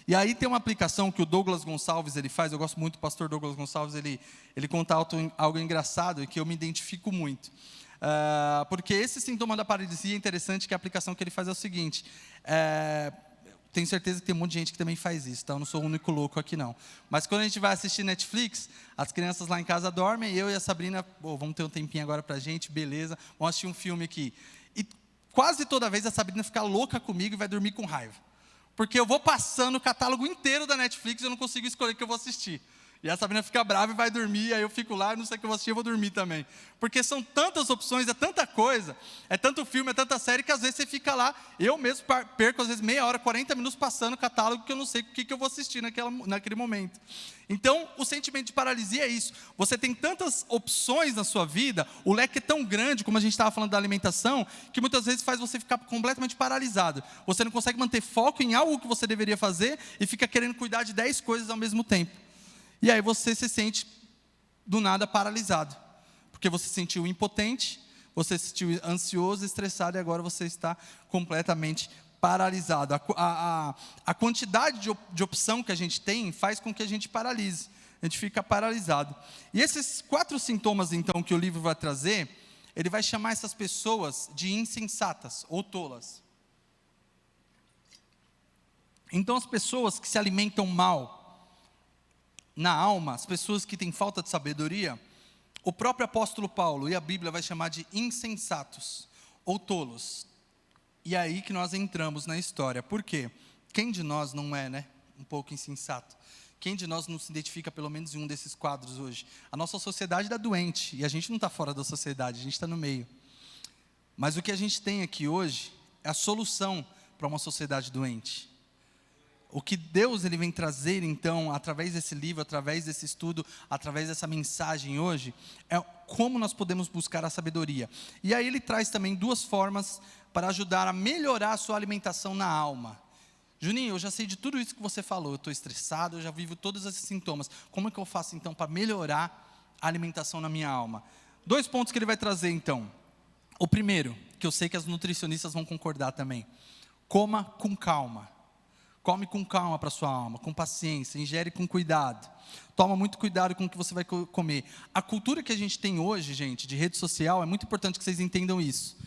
E aí tem uma aplicação que o Douglas Gonçalves ele faz, eu gosto muito do pastor Douglas Gonçalves, ele conta algo engraçado e que eu me identifico muito. Porque esse sintoma da paralisia é interessante, que a aplicação que ele faz é o seguinte, tenho certeza que tem um monte de gente que também faz isso, tá? Eu não sou o único louco aqui não. Mas quando a gente vai assistir Netflix, as crianças lá em casa dormem, eu e a Sabrina, vamos ter um tempinho agora pra gente, beleza, vamos assistir um filme aqui. E quase toda vez a Sabrina fica louca comigo e vai dormir com raiva. Porque eu vou passando o catálogo inteiro da Netflix e eu não consigo escolher o que eu vou assistir. E a Sabrina fica brava e vai dormir, aí eu fico lá, não sei o que eu vou assistir, eu vou dormir também. Porque são tantas opções, é tanta coisa, é tanto filme, é tanta série, que às vezes você fica lá, eu mesmo perco às vezes meia hora, 40 minutos passando o catálogo, que eu não sei o que eu vou assistir naquele momento. Então, o sentimento de paralisia é isso. Você tem tantas opções na sua vida, o leque é tão grande, como a gente estava falando da alimentação, que muitas vezes faz você ficar completamente paralisado. Você não consegue manter foco em algo que você deveria fazer e fica querendo cuidar de 10 coisas ao mesmo tempo. E aí você se sente, do nada, paralisado. Porque você se sentiu impotente, você se sentiu ansioso, estressado, e agora você está completamente paralisado. A quantidade de opção que a gente tem faz com que a gente paralise. A gente fica paralisado. E esses 4 sintomas, então, que o livro vai trazer, ele vai chamar essas pessoas de insensatas ou tolas. Então, as pessoas que se alimentam mal na alma, as pessoas que têm falta de sabedoria, o próprio apóstolo Paulo e a Bíblia vai chamar de insensatos ou tolos. E é aí que nós entramos na história. Por quê? Quem de nós não é, né, um pouco insensato? Quem de nós não se identifica pelo menos em um desses quadros hoje? A nossa sociedade está doente, e a gente não está fora da sociedade, a gente está no meio. Mas o que a gente tem aqui hoje é a solução para uma sociedade doente. O que Deus ele vem trazer, então, através desse livro, através desse estudo, através dessa mensagem hoje, é como nós podemos buscar a sabedoria. E aí ele traz também 2 formas para ajudar a melhorar a sua alimentação na alma. Juninho, eu já sei de tudo isso que você falou, eu estou estressado, eu já vivo todos esses sintomas. Como é que eu faço, então, para melhorar a alimentação na minha alma? 2 pontos que ele vai trazer, então. O primeiro, que eu sei que as nutricionistas vão concordar também. Coma com calma. Come com calma para a sua alma, com paciência, ingere com cuidado. Toma muito cuidado com o que você vai comer. A cultura que a gente tem hoje, gente, de rede social, é muito importante que vocês entendam isso.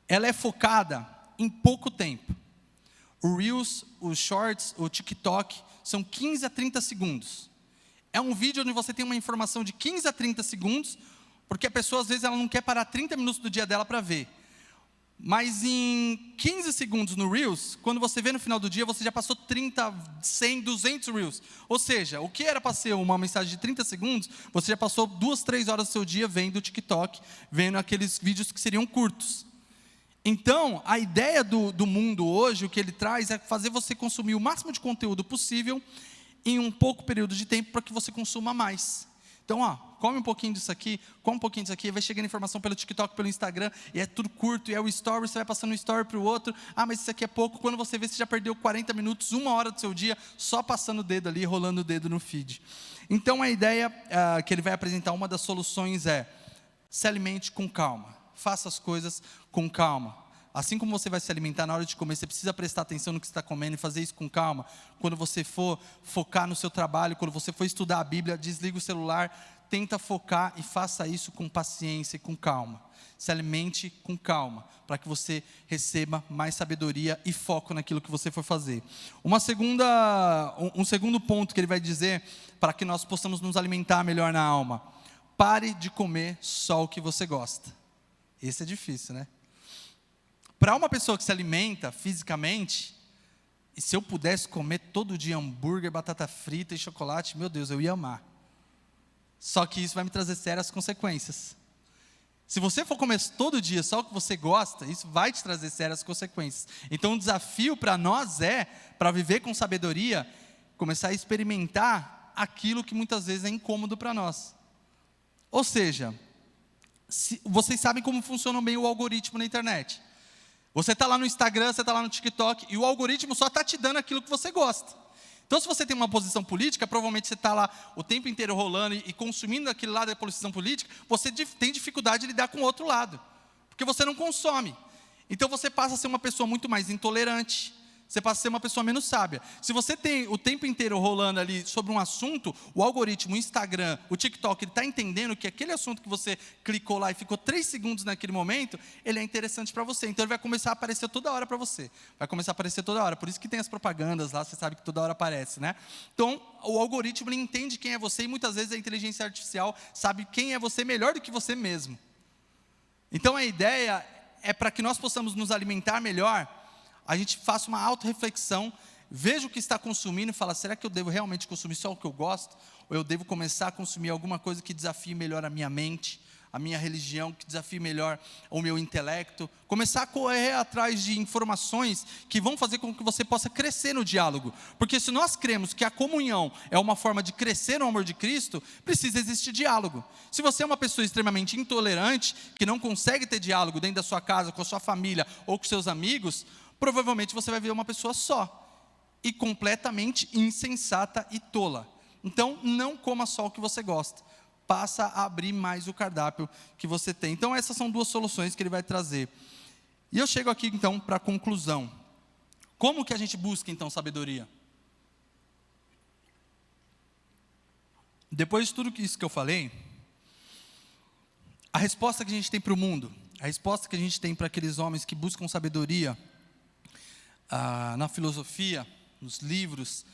Ela é focada em pouco tempo. O Reels, os Shorts, o TikTok, são 15 a 30 segundos. É um vídeo onde você tem uma informação de 15 a 30 segundos, porque a pessoa, às vezes, ela não quer parar 30 minutos do dia dela para ver. Mas em 15 segundos no Reels, quando você vê no final do dia, você já passou 30, 100, 200 Reels. Ou seja, o que era para ser uma mensagem de 30 segundos, você já passou 2, 3 horas do seu dia vendo o TikTok, vendo aqueles vídeos que seriam curtos. Então, a ideia do mundo hoje, o que ele traz, é fazer você consumir o máximo de conteúdo possível em um pouco período de tempo para que você consuma mais. Então, come um pouquinho disso aqui, come um pouquinho disso aqui, vai chegando informação pelo TikTok, pelo Instagram, e é tudo curto, e é o story, você vai passando um story para o outro, mas isso aqui é pouco, quando você vê, você já perdeu 40 minutos, 1 hora do seu dia, só passando o dedo ali, rolando o dedo no feed. Então, a ideia que ele vai apresentar, uma das soluções é, se alimente com calma, faça as coisas com calma. Assim como você vai se alimentar na hora de comer, você precisa prestar atenção no que você está comendo e fazer isso com calma. Quando você for focar no seu trabalho, quando você for estudar a Bíblia, desliga o celular, tenta focar e faça isso com paciência e com calma. Se alimente com calma, para que você receba mais sabedoria e foco naquilo que você for fazer. Um segundo ponto que ele vai dizer, para que nós possamos nos alimentar melhor na alma. Pare de comer só o que você gosta. Esse é difícil, né? Para uma pessoa que se alimenta fisicamente, e se eu pudesse comer todo dia hambúrguer, batata frita e chocolate, meu Deus, eu ia amar. Só que isso vai me trazer sérias consequências. Se você for comer todo dia só o que você gosta, isso vai te trazer sérias consequências. Então o desafio para nós para viver com sabedoria, começar a experimentar aquilo que muitas vezes é incômodo para nós. Ou seja, vocês sabem como funciona bem o algoritmo na internet. Você está lá no Instagram, você está lá no TikTok, e o algoritmo só está te dando aquilo que você gosta. Então, se você tem uma posição política, provavelmente você está lá o tempo inteiro rolando e consumindo aquele lado da posição política, você tem dificuldade de lidar com o outro lado, porque você não consome. Então, você passa a ser uma pessoa muito mais intolerante, você passa a ser uma pessoa menos sábia. Se você tem o tempo inteiro rolando ali sobre um assunto, o algoritmo, o Instagram, o TikTok, ele está entendendo que aquele assunto que você clicou lá e ficou 3 segundos naquele momento, ele é interessante para você. Então, ele vai começar a aparecer toda hora para você. Vai começar a aparecer toda hora. Por isso que tem as propagandas lá, você sabe que toda hora aparece, né? Então, o algoritmo, ele entende quem é você e muitas vezes a inteligência artificial sabe quem é você melhor do que você mesmo. Então, a ideia é para que nós possamos nos alimentar melhor, a gente faça uma autorreflexão, veja o que está consumindo e fala, será que eu devo realmente consumir só o que eu gosto? Ou eu devo começar a consumir alguma coisa que desafie melhor a minha mente, a minha religião, que desafie melhor o meu intelecto? Começar a correr atrás de informações que vão fazer com que você possa crescer no diálogo. Porque se nós cremos que a comunhão é uma forma de crescer no amor de Cristo, precisa existir diálogo. Se você é uma pessoa extremamente intolerante, que não consegue ter diálogo dentro da sua casa, com a sua família ou com seus amigos, provavelmente você vai ver uma pessoa só, e completamente insensata e tola. Então, não coma só o que você gosta, passa a abrir mais o cardápio que você tem. Então, essas são 2 soluções que ele vai trazer. E eu chego aqui, então, para a conclusão. Como que a gente busca, então, sabedoria? Depois de tudo isso que eu falei, a resposta que a gente tem para o mundo, a resposta que a gente tem para aqueles homens que buscam sabedoria, na filosofia, nos livros,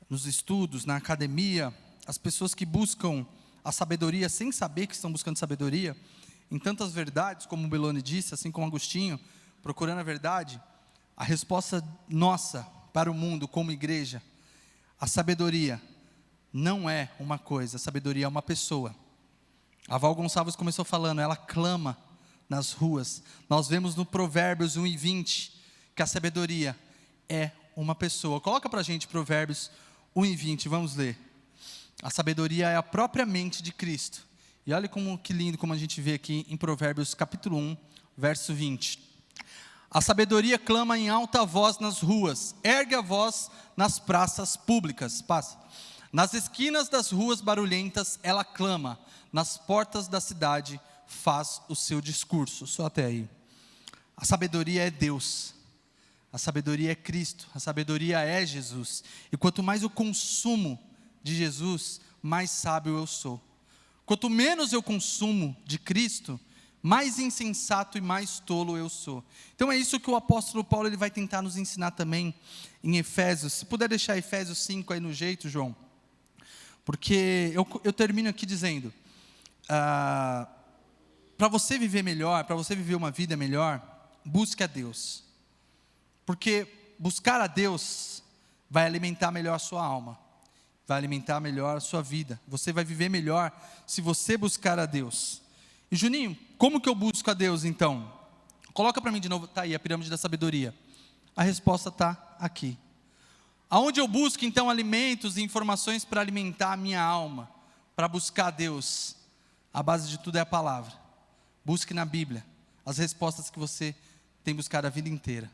nos estudos, na academia, as pessoas que buscam a sabedoria sem saber que estão buscando sabedoria, em tantas verdades, como o Belloni disse, assim como Agostinho, procurando a verdade, a resposta nossa para o mundo como igreja, a sabedoria não é uma coisa, a sabedoria é uma pessoa. A Val Gonçalves começou falando, ela clama nas ruas. Nós vemos no Provérbios 1:20, que a sabedoria é uma pessoa. Coloca para a gente Provérbios 1:20, vamos ler. A sabedoria é a própria mente de Cristo. E olha que lindo como a gente vê aqui em Provérbios capítulo 1, verso 20. A sabedoria clama em alta voz nas ruas, ergue a voz nas praças públicas. Passa. Nas esquinas das ruas barulhentas ela clama, nas portas da cidade faz o seu discurso. Só até aí. A sabedoria é Deus. A sabedoria é Cristo, a sabedoria é Jesus. E quanto mais eu consumo de Jesus, mais sábio eu sou. Quanto menos eu consumo de Cristo, mais insensato e mais tolo eu sou. Então é isso que o apóstolo Paulo ele vai tentar nos ensinar também em Efésios. Se puder deixar Efésios 5 aí no jeito, João. Porque eu termino aqui dizendo, para você viver melhor, para você viver uma vida melhor, busque a Deus. Porque buscar a Deus vai alimentar melhor a sua alma, vai alimentar melhor a sua vida. Você vai viver melhor se você buscar a Deus. E Juninho, como que eu busco a Deus então? Coloca para mim de novo, está aí a pirâmide da sabedoria. A resposta está aqui. Aonde eu busco então alimentos e informações para alimentar a minha alma, para buscar a Deus? A base de tudo é a palavra. Busque na Bíblia as respostas que você tem buscado a vida inteira.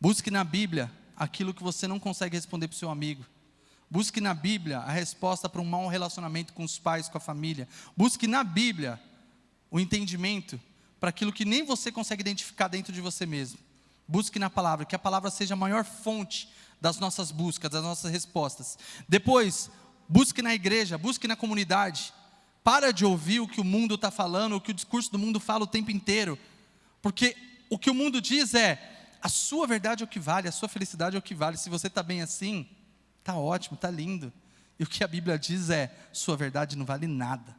Busque na Bíblia aquilo que você não consegue responder para o seu amigo. Busque na Bíblia a resposta para um mau relacionamento com os pais, com a família. Busque na Bíblia o entendimento para aquilo que nem você consegue identificar dentro de você mesmo. Busque na palavra, que a palavra seja a maior fonte das nossas buscas, das nossas respostas. Depois, busque na igreja, busque na comunidade. Para de ouvir o que o mundo está falando, o que o discurso do mundo fala o tempo inteiro. Porque o que o mundo diz é, a sua verdade é o que vale, a sua felicidade é o que vale. Se você está bem assim, está ótimo, está lindo. E o que a Bíblia diz é, sua verdade não vale nada.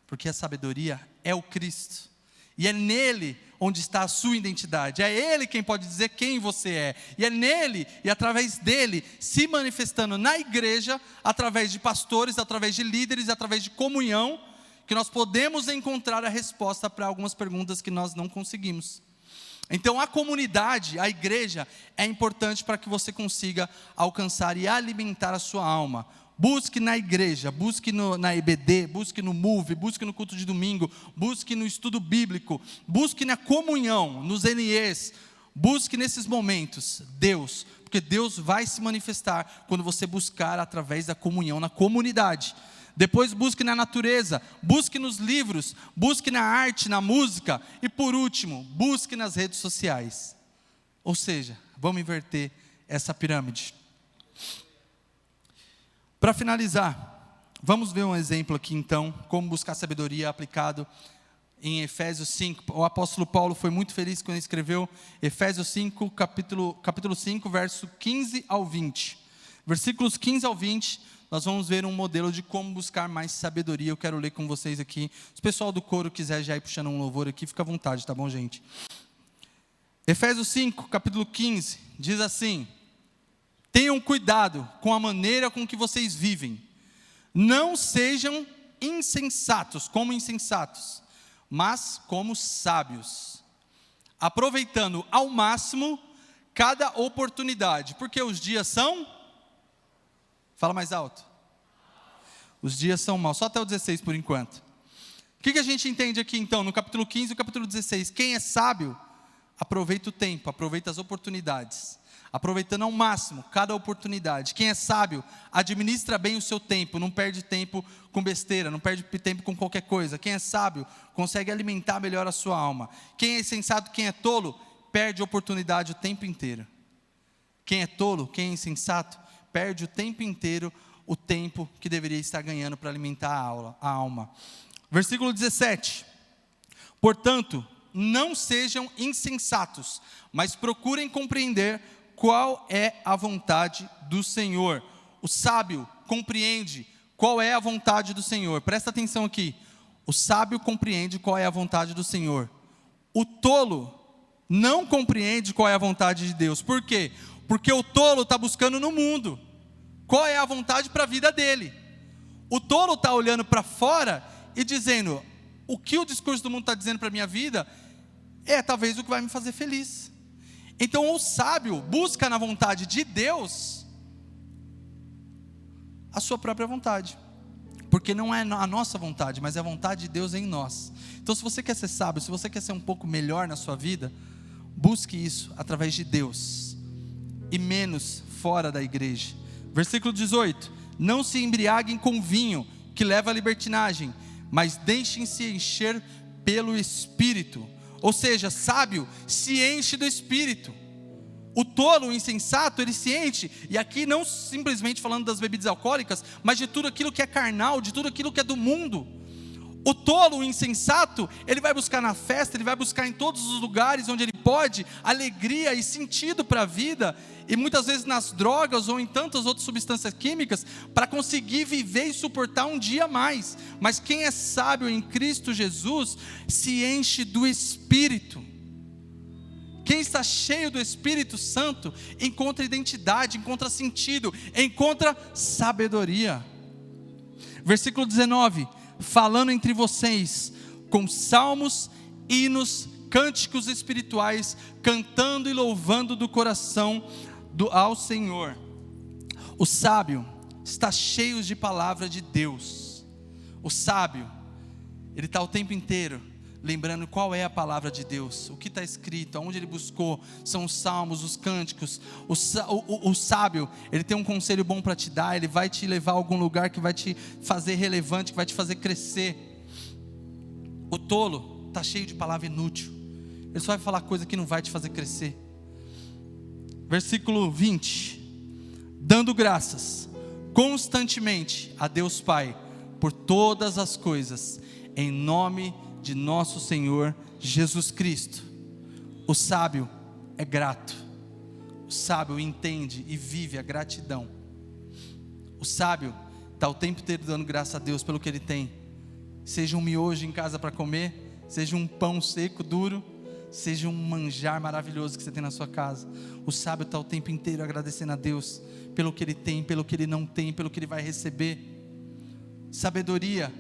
Porque a sabedoria é o Cristo. E é nele onde está a sua identidade. É ele quem pode dizer quem você é. E é nele e através dele se manifestando na igreja, através de pastores, através de líderes, através de comunhão, que nós podemos encontrar a resposta para algumas perguntas que nós não conseguimos. Então a comunidade, a igreja, é importante para que você consiga alcançar e alimentar a sua alma. Busque na igreja, busque na EBD, busque no Move, busque no culto de domingo, busque no estudo bíblico, busque na comunhão, nos NEs, busque nesses momentos Deus, porque Deus vai se manifestar quando você buscar através da comunhão na comunidade. Depois busque na natureza, busque nos livros, busque na arte, na música e por último, busque nas redes sociais. Ou seja, vamos inverter essa pirâmide. Para finalizar, vamos ver um exemplo aqui então, como buscar sabedoria aplicado em Efésios 5. O apóstolo Paulo foi muito feliz quando escreveu Efésios 5, capítulo 5, verso 15 ao 20. Versículos 15 ao 20, nós vamos ver um modelo de como buscar mais sabedoria. Eu quero ler com vocês aqui. Se o pessoal do coro quiser já ir puxando um louvor aqui, fica à vontade, tá bom, gente? Efésios 5, capítulo 15, diz assim: tenham cuidado com a maneira com que vocês vivem. Não sejam insensatos, como insensatos, mas como sábios, aproveitando ao máximo cada oportunidade, porque os dias são... Fala mais alto. Os dias são maus, só até o 16 por enquanto. O que a gente entende aqui então, no capítulo 15 e no capítulo 16? Quem é sábio, aproveita o tempo, aproveita as oportunidades, aproveitando ao máximo cada oportunidade. Quem é sábio, administra bem o seu tempo, não perde tempo com besteira, não perde tempo com qualquer coisa. Quem é sábio, consegue alimentar melhor a sua alma. Quem é insensato, quem é tolo, perde oportunidade o tempo inteiro. Quem é tolo, quem é insensato, perde o tempo inteiro o tempo que deveria estar ganhando para alimentar a alma. Versículo 17. Portanto, não sejam insensatos, mas procurem compreender qual é a vontade do Senhor. O sábio compreende qual é a vontade do Senhor. Presta atenção aqui. O sábio compreende qual é a vontade do Senhor. O tolo não compreende qual é a vontade de Deus. Por quê? Porque o tolo está buscando no mundo qual é a vontade para a vida dele. O tolo está olhando para fora e dizendo: o que o discurso do mundo está dizendo para a minha vida é talvez o que vai me fazer feliz. Então o sábio busca na vontade de Deus a sua própria vontade, porque não é a nossa vontade, mas é a vontade de Deus em nós. Então se você quer ser sábio, se você quer ser um pouco melhor na sua vida, busque isso através de Deus e menos fora da igreja. Versículo 18: não se embriaguem com vinho, que leva à libertinagem, mas deixem-se encher pelo Espírito. Ou seja, sábio se enche do Espírito. O tolo, o insensato, ele se enche, e aqui não simplesmente falando das bebidas alcoólicas, mas de tudo aquilo que é carnal, de tudo aquilo que é do mundo. O tolo, o insensato, ele vai buscar na festa, ele vai buscar em todos os lugares onde ele pode alegria e sentido para a vida, e muitas vezes nas drogas ou em tantas outras substâncias químicas, para conseguir viver e suportar um dia a mais. Mas quem é sábio em Cristo Jesus se enche do Espírito. Quem está cheio do Espírito Santo encontra identidade, encontra sentido, encontra sabedoria. Versículo 19: falando entre vocês com salmos, hinos, cânticos espirituais, cantando e louvando do coração ao Senhor. O sábio está cheio de palavra de Deus. O sábio, ele está o tempo inteiro lembrando qual é a palavra de Deus, o que está escrito, aonde ele buscou, são os salmos, os cânticos. O sábio, ele tem um conselho bom para te dar, ele vai te levar a algum lugar que vai te fazer relevante, que vai te fazer crescer. O tolo está cheio de palavra inútil, ele só vai falar coisa que não vai te fazer crescer. Versículo 20: dando graças constantemente a Deus Pai por todas as coisas, em nome de nosso Senhor Jesus Cristo. O sábio é grato. O sábio entende e vive a gratidão. O sábio está o tempo inteiro dando graças a Deus pelo que ele tem. Seja um miojo em casa para comer, seja um pão seco, duro, seja um manjar maravilhoso que você tem na sua casa. O sábio está o tempo inteiro agradecendo a Deus pelo que ele tem, pelo que ele não tem, pelo que ele vai receber. Sabedoria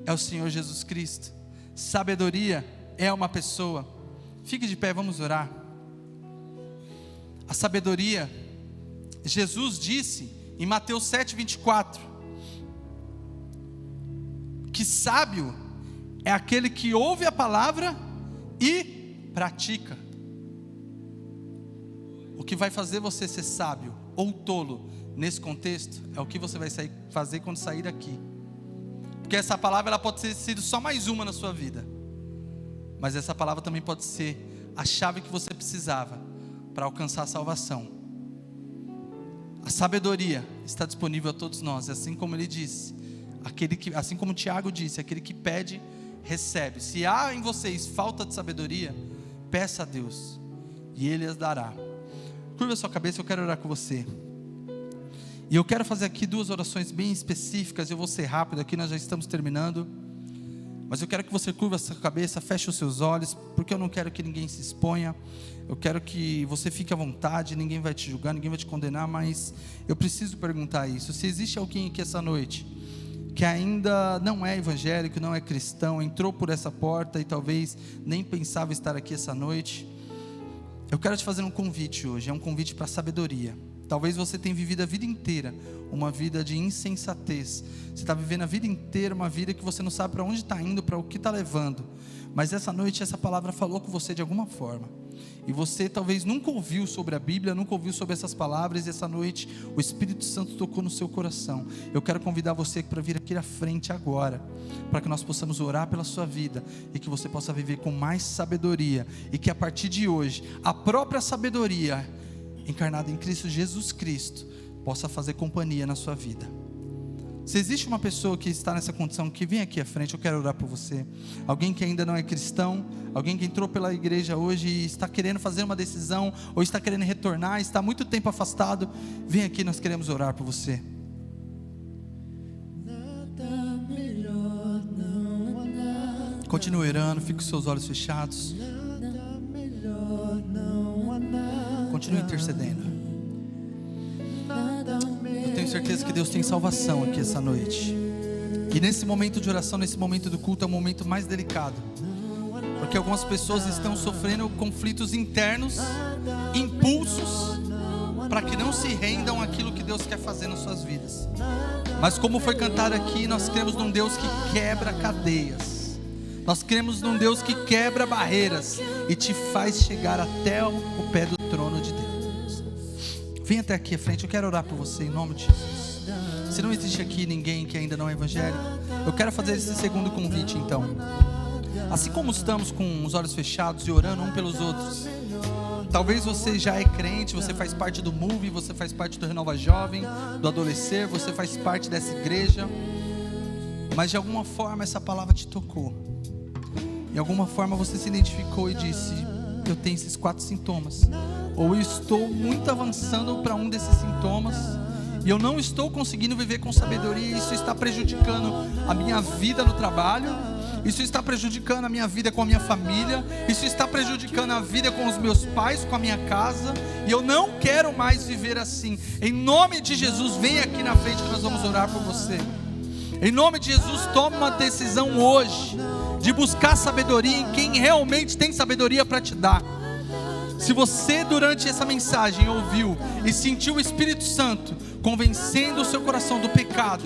é o Senhor Jesus Cristo. Sabedoria é uma pessoa. Fique de pé, vamos orar. A sabedoria, Jesus disse em Mateus 7:24, que sábio é aquele que ouve a palavra e pratica. O que vai fazer você ser sábio ou tolo nesse contexto é o que você vai fazer quando sair daqui. Porque essa palavra ela pode ter sido só mais uma na sua vida, mas essa palavra também pode ser a chave que você precisava para alcançar a salvação. A sabedoria está disponível a todos nós, assim como ele disse, assim como Tiago disse, aquele que pede, recebe. Se há em vocês falta de sabedoria, peça a Deus e Ele as dará. Curva a sua cabeça, eu quero orar com você. E eu quero fazer aqui 2 orações bem específicas. Eu vou ser rápido aqui, nós já estamos terminando. Mas eu quero que você curva a sua cabeça, feche os seus olhos, porque eu não quero que ninguém se exponha. Eu quero que você fique à vontade, ninguém vai te julgar, ninguém vai te condenar, mas eu preciso perguntar isso. Se existe alguém aqui essa noite que ainda não é evangélico, não é cristão, entrou por essa porta e talvez nem pensava estar aqui essa noite, eu quero te fazer um convite hoje, é um convite para sabedoria. Talvez você tenha vivido a vida inteira uma vida de insensatez. Você está vivendo a vida inteira uma vida que você não sabe para onde está indo, para o que está levando. Mas essa noite essa palavra falou com você de alguma forma. E você talvez nunca ouviu sobre a Bíblia, nunca ouviu sobre essas palavras. E essa noite o Espírito Santo tocou no seu coração. Eu quero convidar você para vir aqui à frente agora, para que nós possamos orar pela sua vida e que você possa viver com mais sabedoria. E que a partir de hoje a própria sabedoria encarnada em Cristo Jesus Cristo possa fazer companhia na sua vida. Se existe uma pessoa que está nessa condição, que vem aqui à frente, eu quero orar por você. Alguém que ainda não é cristão, alguém que entrou pela igreja hoje e está querendo fazer uma decisão, ou está querendo retornar, está há muito tempo afastado, vem aqui, nós queremos orar por você. Continue orando, fique com seus olhos fechados. Continue intercedendo. Eu tenho certeza que Deus tem salvação aqui essa noite. E nesse momento de oração, nesse momento do culto, é o momento mais delicado. Porque algumas pessoas estão sofrendo conflitos internos, impulsos, para que não se rendam àquilo que Deus quer fazer nas suas vidas. Mas como foi cantado aqui, nós cremos num Deus que quebra cadeias. Nós cremos num Deus que quebra barreiras e te faz chegar até o pé do trono de Deus. Vem até aqui à frente, eu quero orar por você em nome de Jesus. Se não existe aqui ninguém que ainda não é evangélico, eu quero fazer esse segundo convite então. Assim como estamos com os olhos fechados e orando um pelos outros, talvez você já é crente, você faz parte do Move, você faz parte do Renova Jovem, do Adolescer, você faz parte dessa igreja, mas de alguma forma essa palavra te tocou. De alguma forma você se identificou e disse: eu tenho esses 4 sintomas, ou eu estou muito avançando para um desses sintomas e eu não estou conseguindo viver com sabedoria. Isso está prejudicando a minha vida no trabalho, isso está prejudicando a minha vida com a minha família, isso está prejudicando a vida com os meus pais, com a minha casa, e eu não quero mais viver assim. Em nome de Jesus, vem aqui na frente que nós vamos orar por você. Em nome de Jesus, tome uma decisão hoje de buscar sabedoria em quem realmente tem sabedoria para te dar. Se você durante essa mensagem ouviu e sentiu o Espírito Santo convencendo o seu coração do pecado,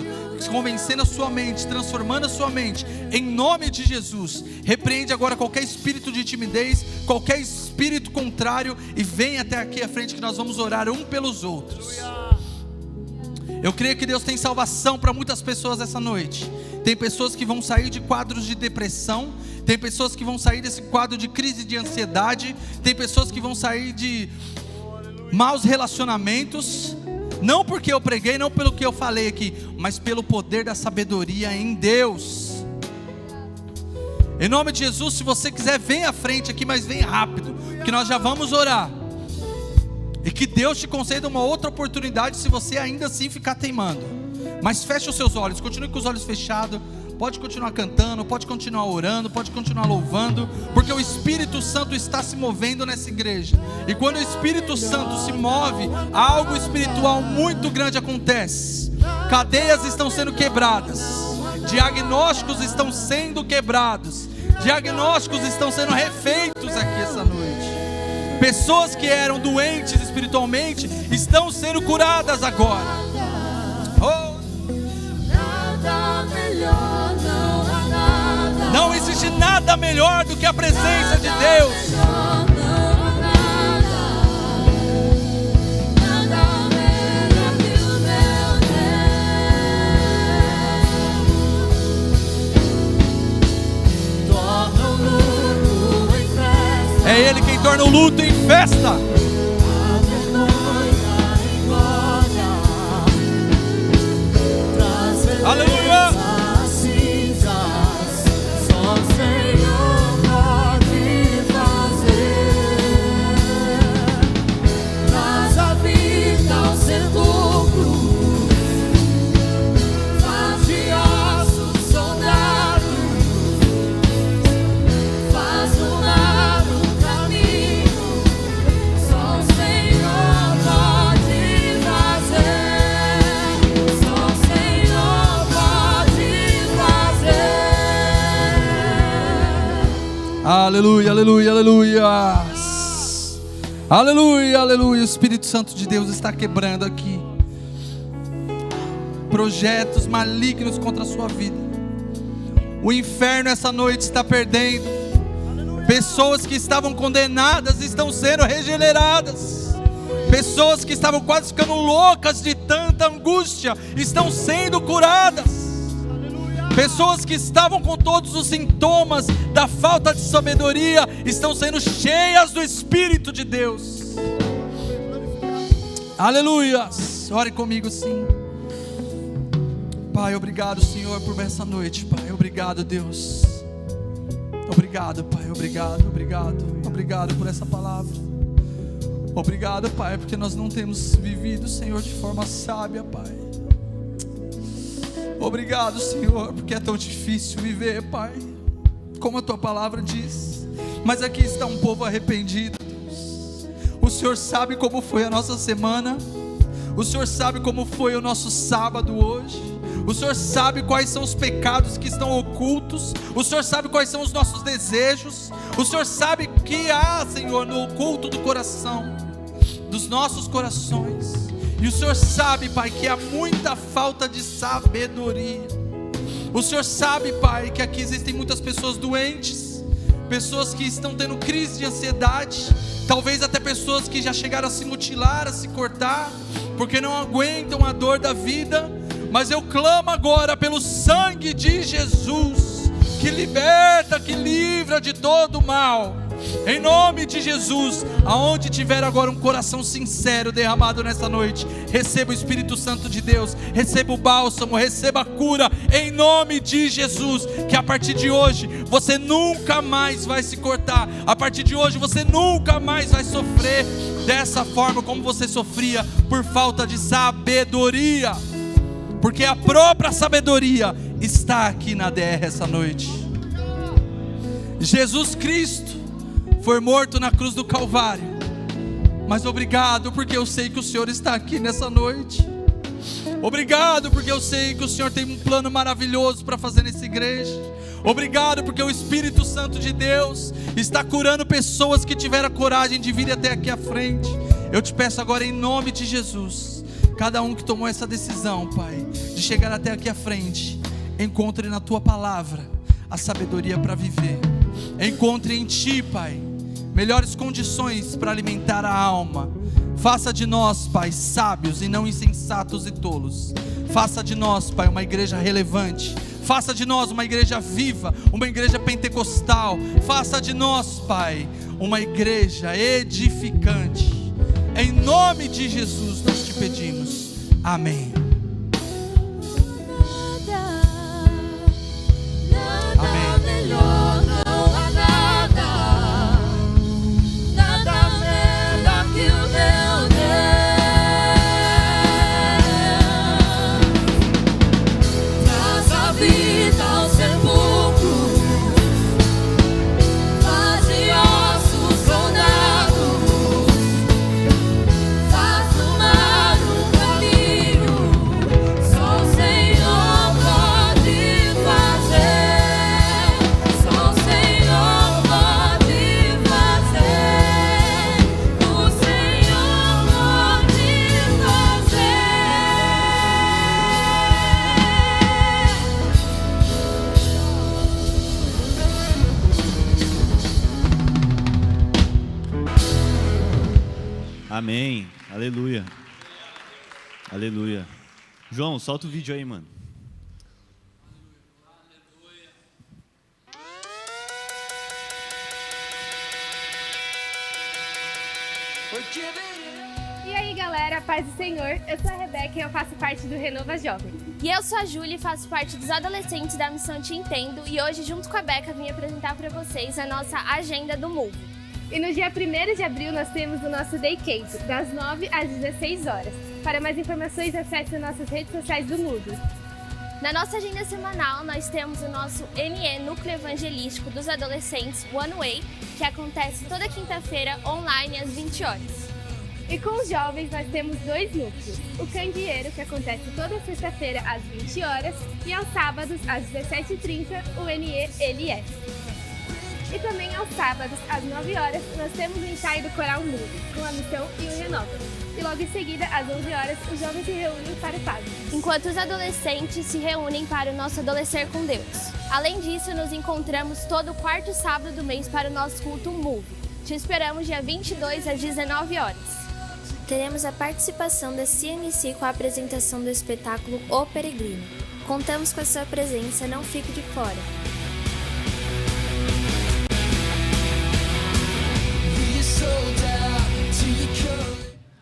convencendo a sua mente, transformando a sua mente, em nome de Jesus, repreende agora qualquer espírito de timidez, qualquer espírito contrário, e vem até aqui à frente que nós vamos orar um pelos outros. Eu creio que Deus tem salvação para muitas pessoas essa noite. Tem pessoas que vão sair de quadros de depressão, tem pessoas que vão sair desse quadro de crise de ansiedade, tem pessoas que vão sair de maus relacionamentos, não porque eu preguei, não pelo que eu falei aqui, mas pelo poder da sabedoria em Deus. Em nome de Jesus, se você quiser, vem à frente aqui, mas vem rápido, que nós já vamos orar. E que Deus te conceda uma outra oportunidade se você ainda assim ficar teimando. Mas feche os seus olhos, continue com os olhos fechados. Pode continuar cantando, pode continuar orando, pode continuar louvando, porque o Espírito Santo está se movendo nessa igreja. E quando o Espírito Santo se move, algo espiritual muito grande acontece. Cadeias estão sendo quebradas, diagnósticos estão sendo quebrados, diagnósticos estão sendo refeitos aqui essa noite. Pessoas que eram doentes espiritualmente estão sendo curadas agora. Não existe nada melhor do que a presença de Deus. É Ele quem torna o luto em festa. Aleluia! Só o Senhor pode fazer. Traz a vida ao sepulcro, faz de ossos soldados, faz do mar um caminho. Só o Senhor pode fazer. Só o Senhor pode fazer. Aleluia, aleluia, aleluia. Aleluia, aleluia. O Espírito Santo de Deus está quebrando aqui projetos malignos contra a sua vida. O inferno essa noite está perdendo. Pessoas que estavam condenadas estão sendo regeneradas. Pessoas que estavam quase ficando loucas de tanta angústia estão sendo curadas. Pessoas que estavam com todos os sintomas da falta de sabedoria estão sendo cheias do Espírito de Deus. Aleluia. Ore comigo, sim. Pai, obrigado, Senhor, por essa noite, Pai. Obrigado, Deus. Obrigado, Pai. Obrigado, obrigado. Obrigado por essa palavra. Obrigado, Pai, porque nós não temos vivido, Senhor, de forma sábia, Pai. Obrigado, Senhor, porque é tão difícil viver, Pai, como a Tua palavra diz. Mas aqui está um povo arrependido, Deus. O Senhor sabe como foi a nossa semana. O Senhor sabe como foi o nosso sábado hoje. O Senhor sabe quais são os pecados que estão ocultos. O Senhor sabe quais são os nossos desejos. O Senhor sabe que há, Senhor, no oculto do coração, dos nossos corações. E o Senhor sabe, Pai, que há muita falta de sabedoria. O Senhor sabe, Pai, que aqui existem muitas pessoas doentes, pessoas que estão tendo crise de ansiedade, talvez até pessoas que já chegaram a se mutilar, a se cortar, porque não aguentam a dor da vida. Mas eu clamo agora pelo sangue de Jesus, que liberta, que livra de todo mal. Em nome de Jesus, aonde tiver agora um coração sincero derramado nessa noite, receba o Espírito Santo de Deus, receba o bálsamo, receba a cura, em nome de Jesus. Que a partir de hoje, você nunca mais vai se cortar. A partir de hoje, você nunca mais vai sofrer dessa forma como você sofria por falta de sabedoria. Porque a própria sabedoria está aqui na DR essa noite. Jesus Cristo foi morto na cruz do Calvário. Mas obrigado, porque eu sei que o Senhor está aqui nessa noite. Obrigado, porque eu sei que o Senhor tem um plano maravilhoso para fazer nessa igreja. Obrigado, porque o Espírito Santo de Deus está curando pessoas que tiveram a coragem de vir até aqui à frente. Eu te peço agora, em nome de Jesus, cada um que tomou essa decisão, Pai, de chegar até aqui à frente, encontre na Tua palavra a sabedoria para viver. Encontre em Ti, Pai, melhores condições para alimentar a alma. Faça de nós, Pai, sábios e não insensatos e tolos. Faça de nós, Pai, uma igreja relevante. Faça de nós uma igreja viva, uma igreja pentecostal. Faça de nós, Pai, uma igreja edificante. Em nome de Jesus nós te pedimos. Amém. Aleluia. Aleluia. João, solta o vídeo aí, mano. E aí galera, paz do Senhor, eu sou a Rebeca e eu faço parte do Renova Jovem. E eu sou a Júlia e faço parte dos adolescentes da Missão Te Entendo e hoje junto com a Beca vim apresentar para vocês a nossa agenda do Move. E no dia 1º de abril nós temos o nosso Day Camp, das 9 às 16 horas. Para mais informações acesse as nossas redes sociais do Move. Na nossa agenda semanal nós temos o nosso NE Núcleo Evangelístico dos Adolescentes One Way, que acontece toda quinta-feira online às 20 horas. E com os jovens nós temos 2 núcleos, o Candeeiro, que acontece toda sexta-feira às 20 horas, e aos sábados às 17h30 o NE LS. E também aos sábados às 9 horas nós temos o ensaio do Coral Move, com a Missão e o Renova. E logo em seguida, às 11 horas, os jovens se reúnem para o PAG. Enquanto os adolescentes se reúnem para o nosso Adolescer com Deus. Além disso, nos encontramos todo o 4º sábado do mês para o nosso culto Move. Te esperamos dia 22 às 19 horas. Teremos a participação da CNC com a apresentação do espetáculo O Peregrino. Contamos com a sua presença, não fique de fora.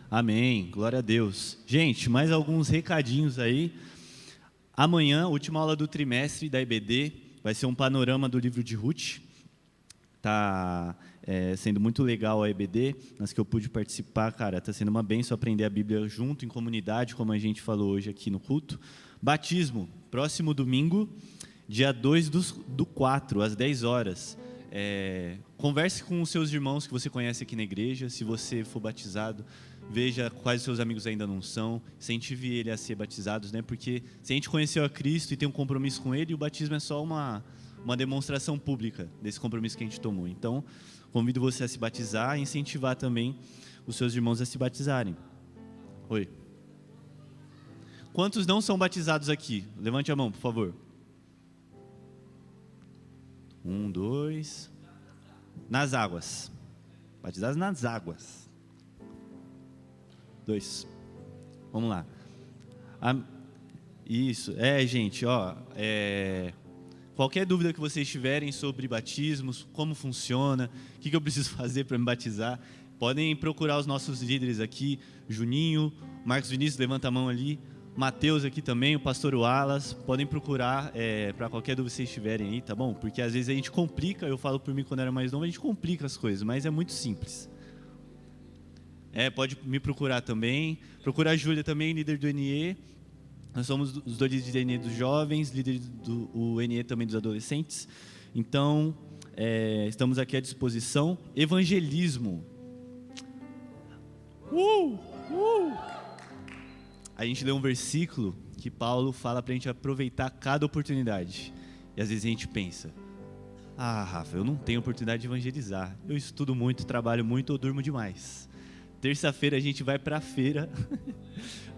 Amém, glória a Deus. Gente, mais alguns recadinhos aí. Amanhã, última aula do trimestre da EBD, vai ser um panorama do livro de Ruth. Está sendo muito legal a EBD, nas que eu pude participar, cara, está sendo uma bênção aprender a Bíblia junto, em comunidade, como a gente falou hoje aqui no culto. Batismo, próximo domingo, dia 2/4, às 10 horas. Converse com os seus irmãos que você conhece aqui na igreja, se você for batizado, veja quais os seus amigos ainda não são, incentive ele a ser batizados, né? Porque se a gente conheceu a Cristo e tem um compromisso com ele, o batismo é só uma demonstração pública desse compromisso que a gente tomou. Então, convido você a se batizar e incentivar também os seus irmãos a se batizarem. Oi. Quantos não são batizados aqui? Levante a mão, por favor. 1, 2. Nas águas. Batizados nas águas. 2. Vamos lá. Isso. Gente, qualquer dúvida que vocês tiverem sobre batismos, como funciona, o que eu preciso fazer para me batizar, podem procurar os nossos líderes aqui, Juninho, Marcos Vinícius, levanta a mão ali, Mateus aqui também, o pastor Wallace, podem procurar para qualquer dúvida que vocês tiverem aí, tá bom? Porque às vezes a gente complica, eu falo por mim quando era mais novo, a gente complica as coisas, mas é muito simples. Pode me procurar também, procura a Júlia também, líder do NE, nós somos os 2 líderes do NE dos jovens, líder do NE também dos adolescentes, então estamos aqui à disposição. Evangelismo. A gente lê um versículo que Paulo fala para a gente aproveitar cada oportunidade. E às vezes a gente pensa, Rafa, eu não tenho oportunidade de evangelizar. Eu estudo muito, trabalho muito ou durmo demais. Terça-feira a gente vai para a feira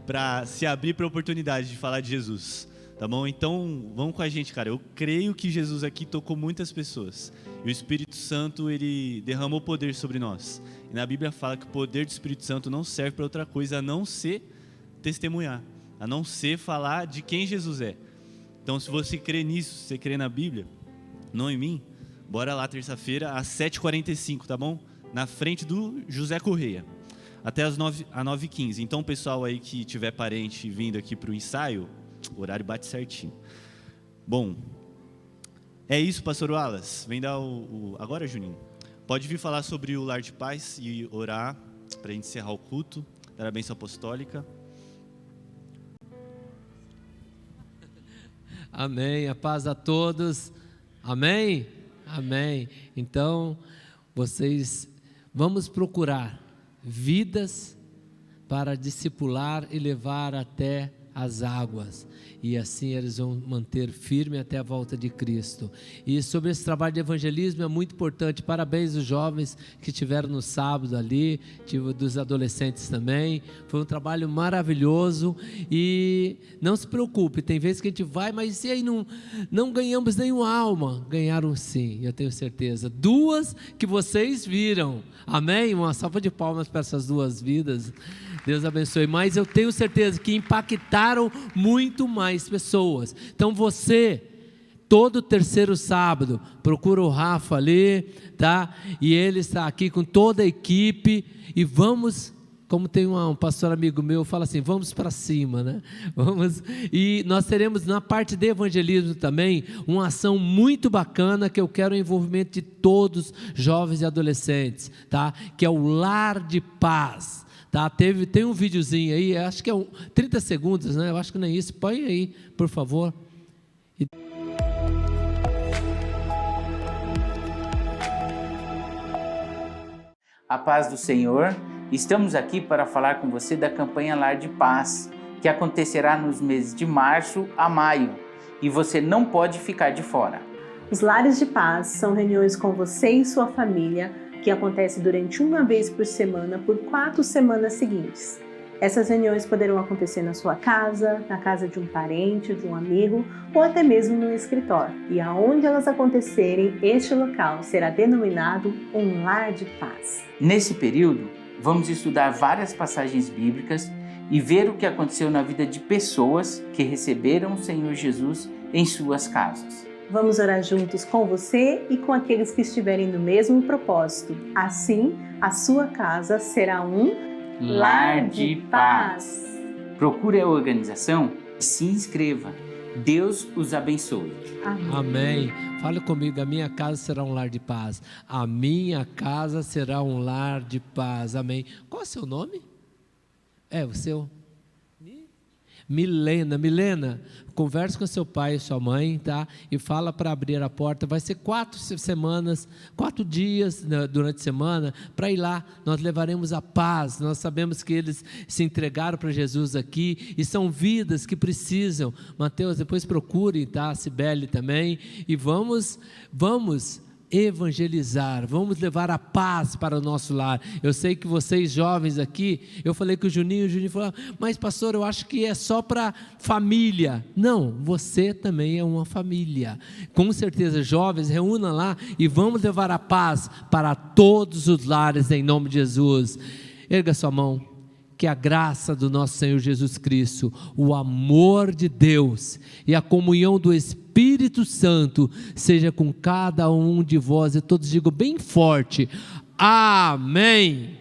para se abrir para a oportunidade de falar de Jesus. Tá bom? Então, vamos com a gente, cara. Eu creio que Jesus aqui tocou muitas pessoas. E o Espírito Santo, ele derramou poder sobre nós. E na Bíblia fala que o poder do Espírito Santo não serve para outra coisa a não ser testemunhar, a não ser falar de quem Jesus é. Então, se você crê nisso, se você crê na Bíblia, não em mim, bora lá terça-feira às 7h45, tá bom? Na frente do José Correia, até às 9h15. Então, o pessoal aí que tiver parente vindo aqui para o ensaio, o horário bate certinho. Bom, é isso, pastor Wallace. Vem dar agora, Juninho. Pode vir falar sobre o Lar de Paz e orar para a gente encerrar o culto, dar a bênção apostólica. Amém, a paz a todos, amém? Amém. Então, vamos procurar vidas para discipular e levar até as águas, e assim eles vão manter firme até a volta de Cristo. E sobre esse trabalho de evangelismo é muito importante. Parabéns aos jovens que estiveram no sábado ali, dos adolescentes também. Foi um trabalho maravilhoso. E não se preocupe, tem vezes que a gente vai, mas e aí não ganhamos nenhuma alma? Ganharam sim, eu tenho certeza. 2 que vocês viram, amém? Uma salva de palmas para essas 2 vidas. Deus abençoe. Mas eu tenho certeza que impactaram muito mais pessoas. Então você, todo terceiro sábado, procura o Rafa ali, tá? E ele está aqui com toda a equipe e vamos, como tem um pastor amigo meu, fala assim, vamos para cima, né? Vamos, e nós teremos na parte de evangelismo também, uma ação muito bacana, que eu quero o envolvimento de todos, jovens e adolescentes, tá? Que é o Lar de Paz, tá? Tem um videozinho aí, acho que é 30 segundos, né? Eu acho que não é isso, põe aí, por favor. A paz do Senhor. Estamos aqui para falar com você da campanha Lar de Paz, que acontecerá nos meses de março a maio, e você não pode ficar de fora. Os Lares de Paz são reuniões com você e sua família, que acontecem durante uma vez por semana por 4 semanas seguintes. Essas reuniões poderão acontecer na sua casa, na casa de um parente, de um amigo, ou até mesmo no escritório. E aonde elas acontecerem, este local será denominado um Lar de Paz. Nesse período, vamos estudar várias passagens bíblicas e ver o que aconteceu na vida de pessoas que receberam o Senhor Jesus em suas casas. Vamos orar juntos com você e com aqueles que estiverem no mesmo propósito. Assim, a sua casa será um Lar de Paz. Procure a organização e se inscreva. Deus os abençoe. Amém. Fale comigo, a minha casa será um lar de paz. A minha casa será um lar de paz. Amém. Qual é o seu nome? É o seu? Milena. Milena, converse com seu pai e sua mãe, tá? E fala para abrir a porta. Vai ser 4 semanas, 4 dias durante a semana, para ir lá. Nós levaremos a paz. Nós sabemos que eles se entregaram para Jesus aqui e são vidas que precisam. Mateus, depois procure, tá? A Cibele também. E vamos evangelizar, vamos levar a paz para o nosso lar. Eu sei que vocês jovens aqui, eu falei com o Juninho falou, mas pastor, eu acho que é só para família. Não, você também é uma família. Com certeza, jovens, reúna lá e vamos levar a paz para todos os lares em nome de Jesus. Erga sua mão. Que a graça do nosso Senhor Jesus Cristo, o amor de Deus e a comunhão do Espírito Santo seja com cada um de vós, e todos digam bem forte, amém.